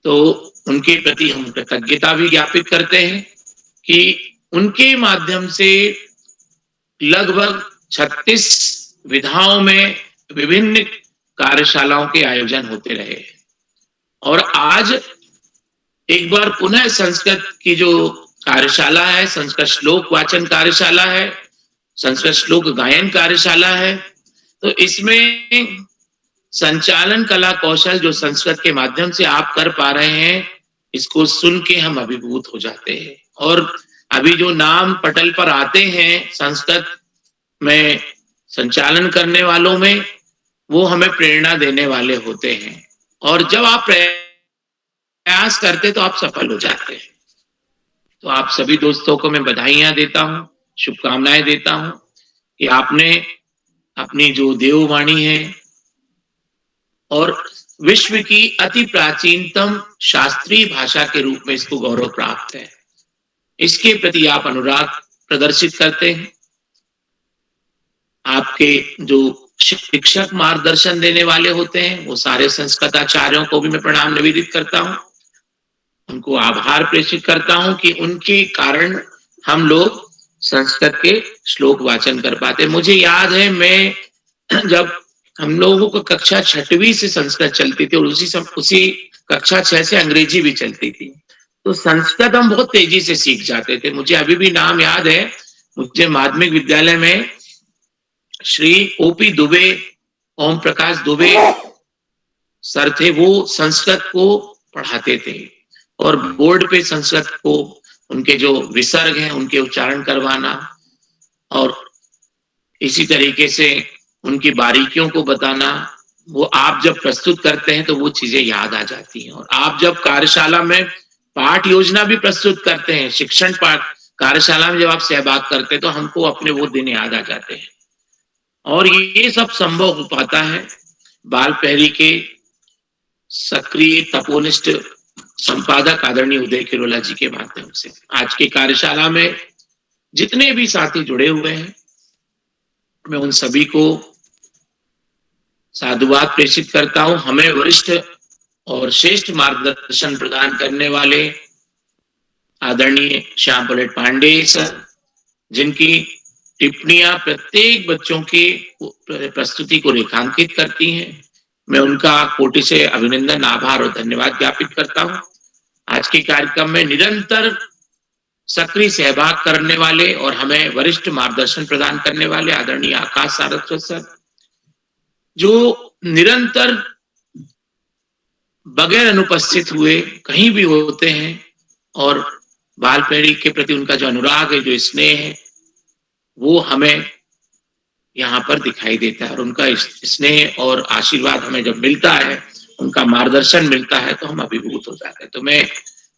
तो उनके प्रति हम कृतज्ञता भी ज्ञापित करते हैं कि उनके माध्यम से लगभग 36 विधाओं में विभिन्न कार्यशालाओं के आयोजन होते रहे। और आज एक बार पुनः संस्कृत की जो कार्यशाला है, संस्कृत श्लोक वाचन कार्यशाला है, संस्कृत श्लोक गायन कार्यशाला है, तो इसमें संचालन कला कौशल जो संस्कृत के माध्यम से आप कर पा रहे हैं, इसको सुन के हम अभिभूत हो जाते हैं। और अभी जो नाम पटल पर आते हैं संस्कृत में संचालन करने वालों में, वो हमें प्रेरणा देने वाले होते हैं। और जब आप प्रयास करते तो आप सफल हो जाते हैं। तो आप सभी दोस्तों को मैं बधाइयां देता हूं, शुभकामनाएं देता हूं कि आपने अपनी जो देववाणी है और विश्व की अति प्राचीनतम शास्त्रीय भाषा के रूप में इसको गौरव प्राप्त है, इसके प्रति आप अनुराग प्रदर्शित करते हैं। आपके जो शिक्षक मार्गदर्शन देने वाले होते हैं, वो सारे संस्कृत आचार्यों को भी मैं प्रणाम निवेदित करता हूं। उनको आभार प्रेषित करता हूं कि उनके कारण हम लोग संस्कृत के श्लोक वाचन कर पाते। मुझे याद है मैं जब हम लोगों को कक्षा 6वीं से संस्कृत चलती थी और उसी कक्षा 6 से अंग्रेजी भी चलती थी, तो संस्कृत हम बहुत तेजी से सीख जाते थे। मुझे अभी भी नाम याद है, मुझे माध्यमिक विद्यालय में श्री ओपी दुबे, ओम प्रकाश दुबे सर थे, वो संस्कृत को पढ़ाते थे और बोर्ड पे संस्कृत को उनके जो विसर्ग हैं उनके उच्चारण करवाना और इसी तरीके से उनकी बारीकियों को बताना, वो आप जब प्रस्तुत करते हैं तो वो चीजें याद आ जाती हैं। और आप जब कार्यशाला में पाठ योजना भी प्रस्तुत करते हैं, शिक्षण पाठ कार्यशाला में जब आप सहभाग करते हैं तो हमको अपने वो दिन याद आ जाते हैं। और ये सब संभव हो पाता है बाल प्रहरी के सक्रिय तपोनिष्ठ संपादक आदरणीय उदय किरोला जी के माध्यम से। आज के कार्यशाला में जितने भी साथी जुड़े हुए हैं, मैं उन सभी को साधुवाद प्रेषित करता हूं। हमें वरिष्ठ और श्रेष्ठ मार्गदर्शन प्रदान करने वाले आदरणीय श्याम पलट पांडे सर, जिनकी टिप्पणियां प्रत्येक बच्चों की प्रस्तुति को रेखांकित करती हैं, मैं उनका कोटि से अभिनंदन, आभार और धन्यवाद ज्ञापित करता हूं। आज के कार्यक्रम में निरंतर सक्रिय सहभाग करने वाले और हमें वरिष्ठ मार्गदर्शन प्रदान करने वाले आदरणीय आकाश सारस्वत सर, जो निरंतर बगैर अनुपस्थित हुए कहीं भी होते हैं और बाल प्रहरी के प्रति उनका जो अनुराग है, जो स्नेह है, वो हमें यहाँ पर दिखाई देता है। और उनका स्नेह और आशीर्वाद हमें जब मिलता है, उनका मार्गदर्शन मिलता है, तो हम अभिभूत हो जाते हैं। तो मैं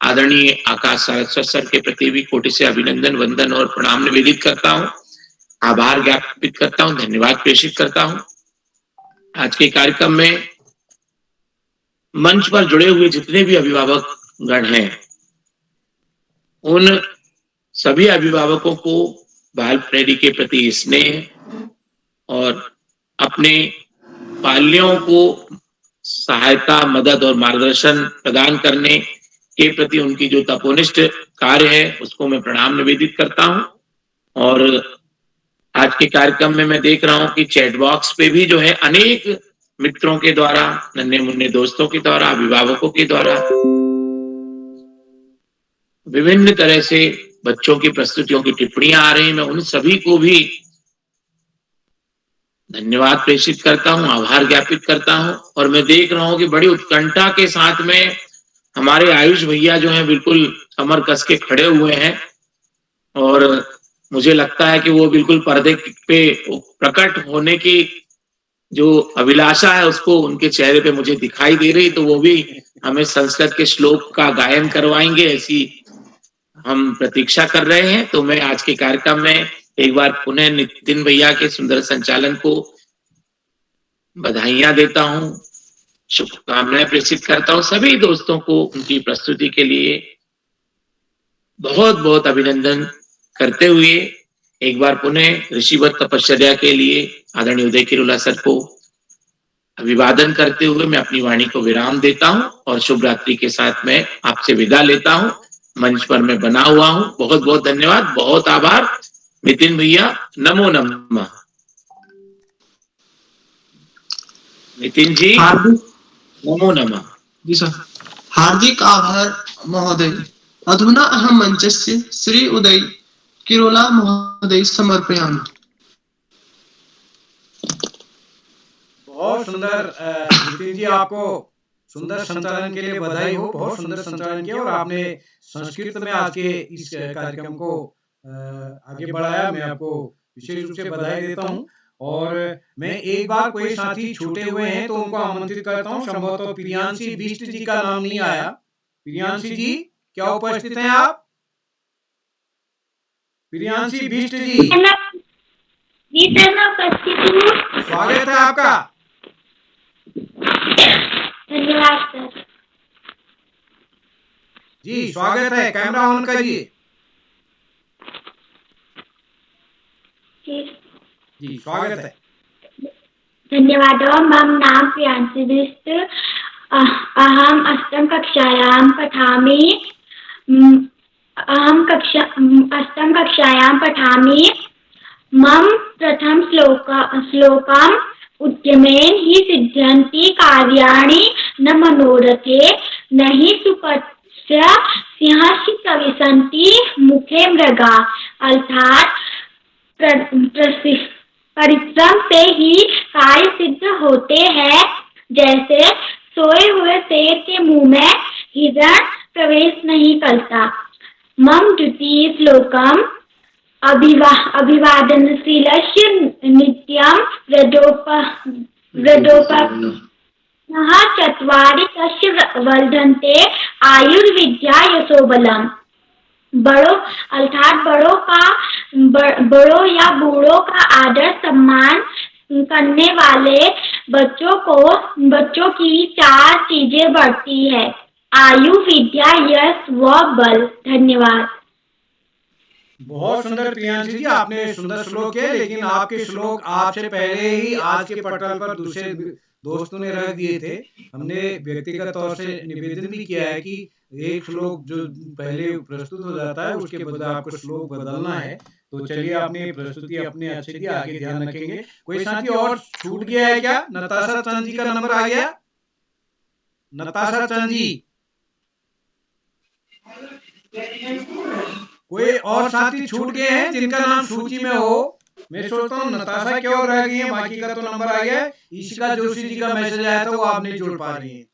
आदरणीय आकाश सारस्वत सर के प्रति भी कोटि से अभिनंदन, वंदन और प्रणाम निवेदित करता हूँ, आभार ज्ञापित करता हूँ, धन्यवाद प्रेषित करता हूँ। आज के कार्यक्रम में मंच पर जुड़े हुए जितने भी अभिभावक गण हैं, उन सभी अभिभावकों को बाल प्रहरी के प्रति स्नेह और अपने बाल्यों को सहायता, मदद और मार्गदर्शन प्रदान करने के प्रति उनकी जो तपोनिष्ठ कार्य है, उसको मैं प्रणाम निवेदित करता हूं। और आज के कार्यक्रम में मैं देख रहा हूं कि चैट बॉक्स पे भी जो है अनेक मित्रों के द्वारा, नन्हे मुन्ने दोस्तों के द्वारा, अभिभावकों के द्वारा विभिन्न तरह से बच्चों की प्रस्तुतियों की टिप्पणियां आ रही हैं। मैं उन सभी को भी धन्यवाद प्रेषित करता हूं, आभार ज्ञापित करता हूं। और मैं देख रहा हूं कि बड़ी उत्कंठा के साथ में हमारे आयुष भैया जो हैं बिल्कुल कमर कस के खड़े हुए हैं और मुझे लगता है कि वो बिल्कुल पर्दे पे प्रकट होने की जो अभिलाषा है उसको उनके चेहरे पे मुझे दिखाई दे रही, तो वो भी हमें संस्कृत के श्लोक का गायन करवाएंगे, ऐसी हम प्रतीक्षा कर रहे हैं। तो मैं आज के कार्यक्रम में एक बार पुनः नितिन भैया के सुंदर संचालन को बधाइयां देता हूं, शुभकामनाएं प्रेषित करता हूं। सभी दोस्तों को उनकी प्रस्तुति के लिए बहुत बहुत अभिनंदन करते हुए एक बार पुनः ऋषिवत तपश्चर्या के लिए आदरणीय उदय किरोला सर को अभिवादन करते हुए मैं अपनी वाणी को विराम देता हूं और शुभ रात्रि के साथ मैं आपसे विदा लेता हूं। मंच पर मैं बना हुआ हूं। बहुत बहुत धन्यवाद, बहुत आभार नितिन भैया, नमो नमः। नितिन जी नमो नमः। जी सर, हार्दिक आभार महोदय। अधुना अहं मंचस्य श्री उदय किरोला महोदय समर्पयामि। बहुत सुंदर नितिन जी, आपको सुंदर संचालन के लिए बधाई हो। बहुत सुंदर संचालन किया और आपने संस्कृत में आज के इस कार्यक्रम को आगे बढ़ाया। मैं आपको विशेष रूप से बधाई देता हूं। और मैं एक बार कोई साथी छूटे हुए हैं तो उनको आमंत्रित करता हूं। संभवतः प्रियांशी बिष्ट जी का नाम नहीं आया। प्रियांशी जी, क्या उपस्थित हैं आप? प्रियांशी बिष्ट जी, स्वागत है आपका। धन्यवाद सर। जी स्वागत है, कैमरा ऑन करिए। जी स्वागत है। धन्यवाद। मम नाम प्रियांशी बिष्ट, अहम अष्टम कक्षायां पठामि अष्टम कक्षायां पठामि मम प्रथम श्लोकम उद्यमेन हि सिद्ध्यन्ति कार्याणि न मनोरथे नहि सुपस्य सिंहस्य प्रविशन्ति मुखे मृगा। अर्थात परिश्रम से ही कार्य सिद्ध होते हैं, जैसे सोए हुए शेर के मुंह में हिरण प्रवेश नहीं करता। मम द्वितीय श्लोकम अभिवादनशीलस्य नित्यं व्रतोपनः चत्वारि तस्य वर्धन्ते आयुर्विद्या यशोबलम्। बड़ों अर्थात बड़ों या बूढ़ों का आदर सम्मान करने वाले बच्चों की 4 चीजें बढ़ती है: आयु, विद्या, यश व बल। धन्यवाद। बहुत सुंदर प्रियांशी जी, आपने सुंदर श्लोक किए, लेकिन आपके श्लोक आपसे पहले ही आज के पटल पर दूसरे दोस्तों ने रख दिए थे। हमने व्यक्तिगत तौर से निवेदन भी किया है कि एक श्लोक जो पहले प्रस्तुत हो जाता है उसके बदले आपको श्लोक बदलना है। तो चलिए, आपने प्रस्तुति अपने अच्छे की आगे ध्यान रखेंगे। कोई साथी और छूट गया है क्या? नताशा चंद जी का नंबर आ गया? नताशा चंद जी, कोई और साथी छूट गए हैं जिनका नाम सूची में हो? मैं सोचता हूँ नताशा क्या और रह गई है, बाकी का तो नंबर आ गया है। ईशिका जोशी जी का मैसेज आया था, वो आप नहीं जोड़ पा रही हैं।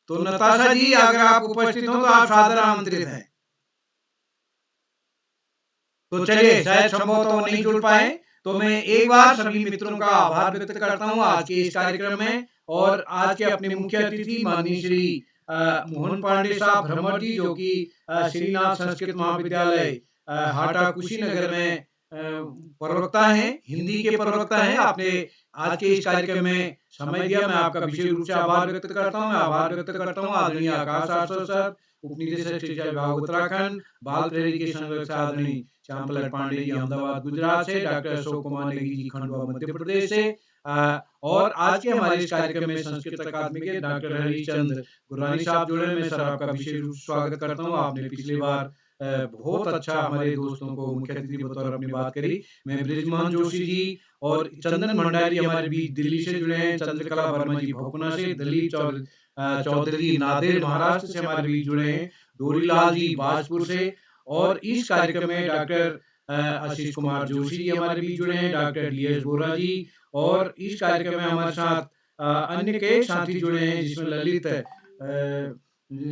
तो नताशा जी, अगर आप उपस्थित हो तो आप सादर आमंत्रित हैं। तो चलिए, शायद संभवतः वो नहीं जुड़ पाए, तो मैं एक बार सभी मित्रों का आभार व्यक्त करता हूँ आज के इस कार्यक्रम में। और आज के अपने मुख्य अतिथि माननीय श्री मोहन पांडे साहब भ्रमर जी, जो कि श्रीनाथ संस्कृत महाविद्यालय हाटा कुशीनगर में प्रवक्ता हैं, हिंदी के प्रवक्ता हैं। आपने आज के इस कार्यक्रम में समय दिया, मैं आपका विशेष रूप से आभार व्यक्त करता हूँ। मैं आभार व्यक्त करता हूँ आदरणीय आकाश आश्रय सर, उपनिदेशक शिक्षा विभाग उत्तराखंड, बाल प्रहरी के संरक्षक आदरणीय श्यामपलट पांडे जी अहमदाबाद गुजरात से, डॉक्टर अशोक कुमार नेगी जी खंडवा मध्य प्रदेश से, और आज के हमारे इस कार्यक्रम में संस्कृत अकादमी के डॉक्टर हरिचंद्र गुरानी साहब जुड़े। मैं सर आपका विशेष रूप से स्वागत करता हूँ। आपने पिछली बार बहुत अच्छा हमारे दोस्तों को मुख्य अतिथि बतौर अपनी बात करी। मैं ब्रिजमोहन जोशी जी और चंदन भंडारी हमारे बीच दिल्ली से जुड़े हैं, चंद्रकला वर्मा जी भोपना से, दिलीप चौधरी नादेड़ महाराष्ट्र से हमारे बीच जुड़े हैं, डोरीलाल जी बाजपुर से, और इस कार्यक्रम में डॉक्टर आशीष कुमार जोशी जी हमारे बीच जुड़े हैं, डॉक्टर डीएस बोरा जी, और इस कार्यक्रम में हमारे साथ अन्य कई साथी जुड़े हैं, जिसमें ललित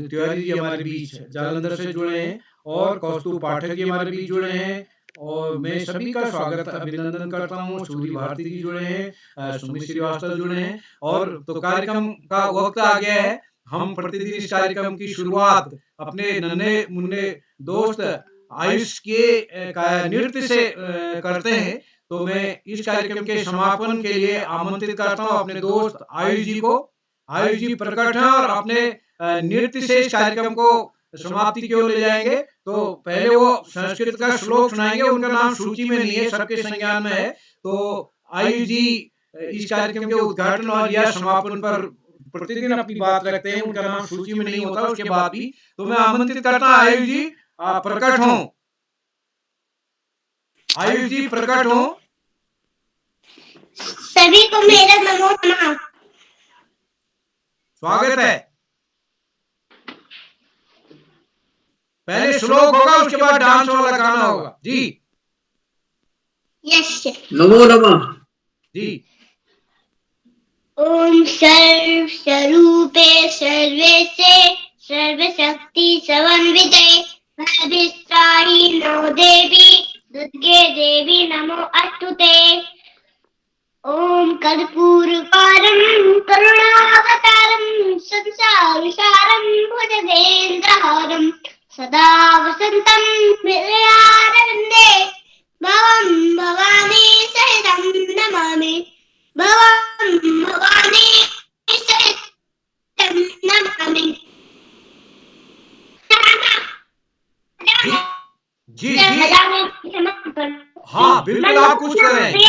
तिवारी जी हमारे बीच जालंधर से जुड़े हैं, और कौस्तुभ पाठक जी हमारे बीच जुड़े हैं। और मैं सभी का स्वागत अभिनंदन करता हूँ। सूरी भारती जी जुड़े हैं, सुमित श्रीवास्तव जुड़े हैं। और तो कार्यक्रम का वक्त आ गया है। हम प्रतिदिन इस कार्यक्रम की शुरुआत अपने नन्हे मुन्ने दोस्त आयुष के नृत्य से करते हैं। तो मैं इस कार्यक्रम के समापन के लिए आमंत्रित करता हूँ अपने दोस्त आयुष जी को। आयुष जी प्रकट हैं और अपने नृत्य से इस कार्यक्रम को समाप्ति की ओर ले जाएंगे। तो पहले वो संस्कृत का श्लोक सुनाएंगे, उनका नाम सूची में नहीं है, सबके संज्ञान में है। तो आयुष जी इस कार्यक्रम के उद्घाटन और या समापन पर प्रतिदिन अपनी बात रखते हैं, उनका नाम सूची में नहीं होता उसके बाद भी। तो मैं आमंत्रित करता हूँ आयुष जी, आप प्रकट हों। आयुष जी प्रकट हों। सभी को मेरा नमो नमः। स्वागत है। पहले श्लोक होगा, उसके बाद डांस वाला गाना होगा जी। यस नमो नमः जी। ओम सर्व स्वरूपे सर्वेशे सर्वशक्ति समन्विते भयवित्राहि नो देवी दुर्गे देवी नमो अस्तुते। ओम कर्पूरकारं करुणावतारं संसारसारं भुजगेन्द्रहारं सदा वसन्तं हृदयारविन्दे भवं भवानी सहितं नमामि। भवं भवानी सहितं नमामि। जी जी, हाँ बिल्कुल, आप कुछ करें जी।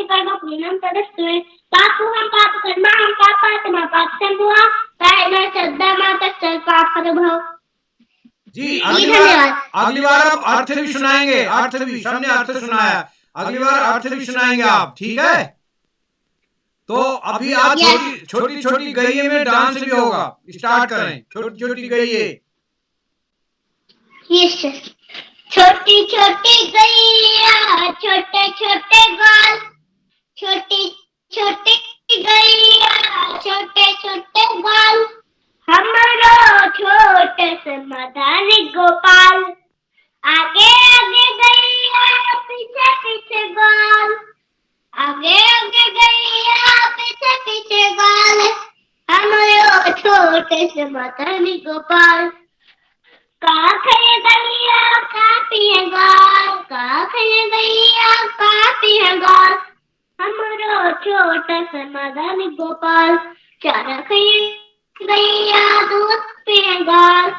कर्म पुण्यम तदस्तु पापुहं पापकर्माहं पापात्मा पापसंभवः कायेन श्रद्धा तच्च पापप्रभव। जी अगली बार आप अर्थ भी सुनाएंगे, अर्थ भी सबने अर्थ सुनाया, अगली बार अर्थ भी सुनाएंगे आप, ठीक है? तो अभी आप छोटी छोटी गैये में डांस भी होगा, स्टार्ट करें। छोटी छोटी गैये, छोटी छोटी गैया छोटे छोटे गाल, छोटी छोटी गैया छोटे छोटे गाल, हमारो छोटे से मदन गोपाल, आगे आगे गैया पीछे पीछे गाल, आगे आगे गैया पीछे पीछे गाल, हमारो छोटे से मदन गोपाल, का खाए गैया का पिए गाल, का खाए गैया का पिए गाल, हमारो छोटा सा मदन गोपाल, चारा खाए गैया दूध पिए गाल,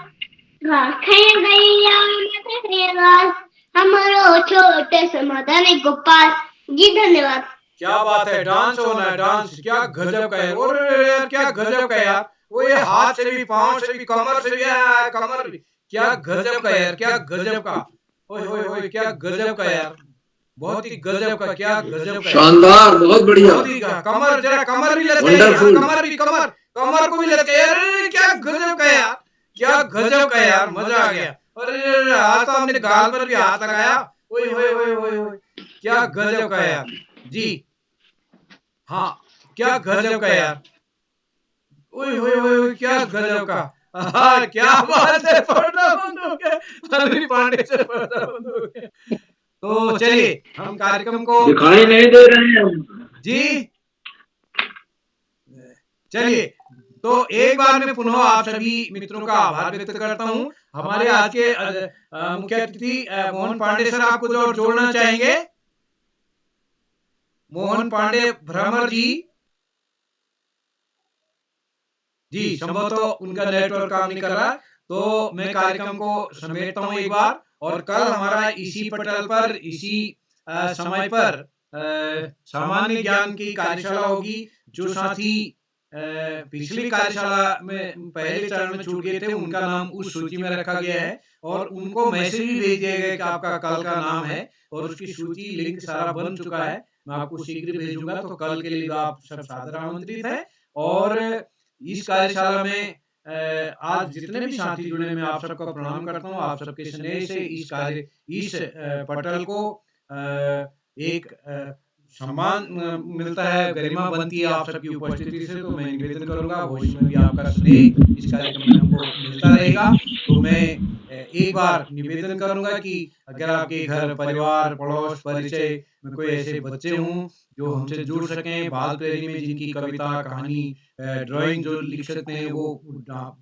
घास खाए गैया मटर खाए गाल, हमारो छोटे से मदन गोपाल। जी धन्यवाद। क्या बात है, डांस होना है, डांस क्या गजब का है, और यार क्या गजब का है यार, वो ये हाथ से भी, पाँव से भी, कमर से भी, कमर भी, क्या गजब का यार, क्या गजब का, ओए ओए ओए क्या गजब का यार, बहुत ही गजब का, क्या गजब का, शानदार, बहुत बढ़िया। कमर जरा कमर भी लटके, कमर भी, कमर को भी लटके, अरे क्या गजब का यार, क्या गजब का यार, मजा आ गया। अरे आज तो हमने गाल पर भी हाथ लगाया, ओए ओए ओए ओए ओए, क्या गजब का यार। जी हाँ, क्या गजब का यार, ओए ओए ओए क्या गजब का, क्या बात है, पर्दा बंद हो गया, अनिल पांडे से पर्दा बंद हो गया। तो चलिए हम कार्यक्रम को दिखाई नहीं दे रहे हैं हम। जी चलिए, तो एक बार मैं पुनः आप सभी मित्रों का आभार व्यक्त करता हूं। हमारे आज के मुख्य अतिथि मोहन पांडे सर, आप कुछ और जोड़ना चाहेंगे? मोहन पांडे भ्रमर जी संभवतः उनका नेटवर्क काम नहीं कर रहा, तो मैं कार्यक्रम को समेटता हूं एक बार, और कल हमारा इसी पटल पर, इसी समय पर सामान्य ज्ञान की कार्यशाला होगी। जो साथी पिछली कार्यशाला में पहले चरण में छूट गए थे, उनका नाम उस सूची में रखा गया है, और उनको मैसेज भी भेज दिया गया कि आपका कल का नाम है, और उसकी सूची लिंक सारा बन चुका है, मैं आपको शीघ्र भेजूंगा। तो कल के लिए आप सब सादर आमंत्रित है। और इस कार्यशाला में आज जितने भी साथी जुड़े, मैं आप सबका प्रणाम करता हूँ। आप सबके स्नेह से इस पटल को एक सम्मान मिलता है, गरिमा बनती है आप सबकी उपस्थिति से। तो मैं निवेदन करूंगा, भविष्य में भी आपका स्नेह इस कार्यक्रम में हमको मिलता रहेगा। तो मैं एक बार निवेदन करूंगा कि अगर आपके घर, परिवार, पड़ोस, परिचय में कोई ऐसे बच्चे हों जो हमसे जुड़ सकें, बाल प्रेरी में जिनकी कविता, कहानी, ड्राइंग जो लिख सकते हैं, वो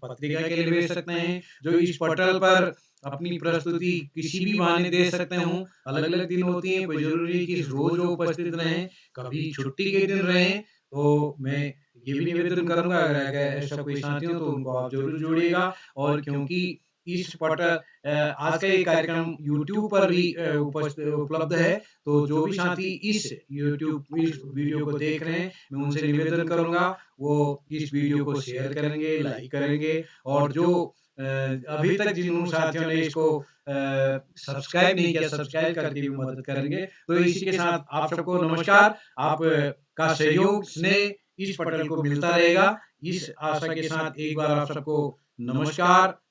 पत्रिका के लिए भेज सकते हैं। जो इस पटल पर अपनी प्रस्तुति किसी भी बहाने दे सकते हूँ, अलग अलग दिन होती है, कोई जरूरी कि रोज उपस्थित रहें, कभी छुट्टी के दिन रहें। तो मैं ये भी निवेदन करूंगा, अगर ऐसा कोई साथी हो तो उनको आप जरूर जोड़िएगा। और क्योंकि इस पटल आज का ये कार्यक्रम YouTube पर भी उपलब्ध है, तो जो भी साथी इस वीडियो को देख रहे हैं, मैं उनसे निवेदन करूंगा वो इस वीडियो को शेयर करेंगे, लाइक करेंगे, और जो अभी तक जिन साथियों ने इसको सब्सक्राइब नहीं किया, सब्सक्राइब करके भी मदद करेंगे। तो इसी के साथ आप सबको नमस्कार। आप का सहयोग, स्नेह इस पटल को मिलता रहेगा, इस आशा के साथ एक बार आप सबको नमस्कार।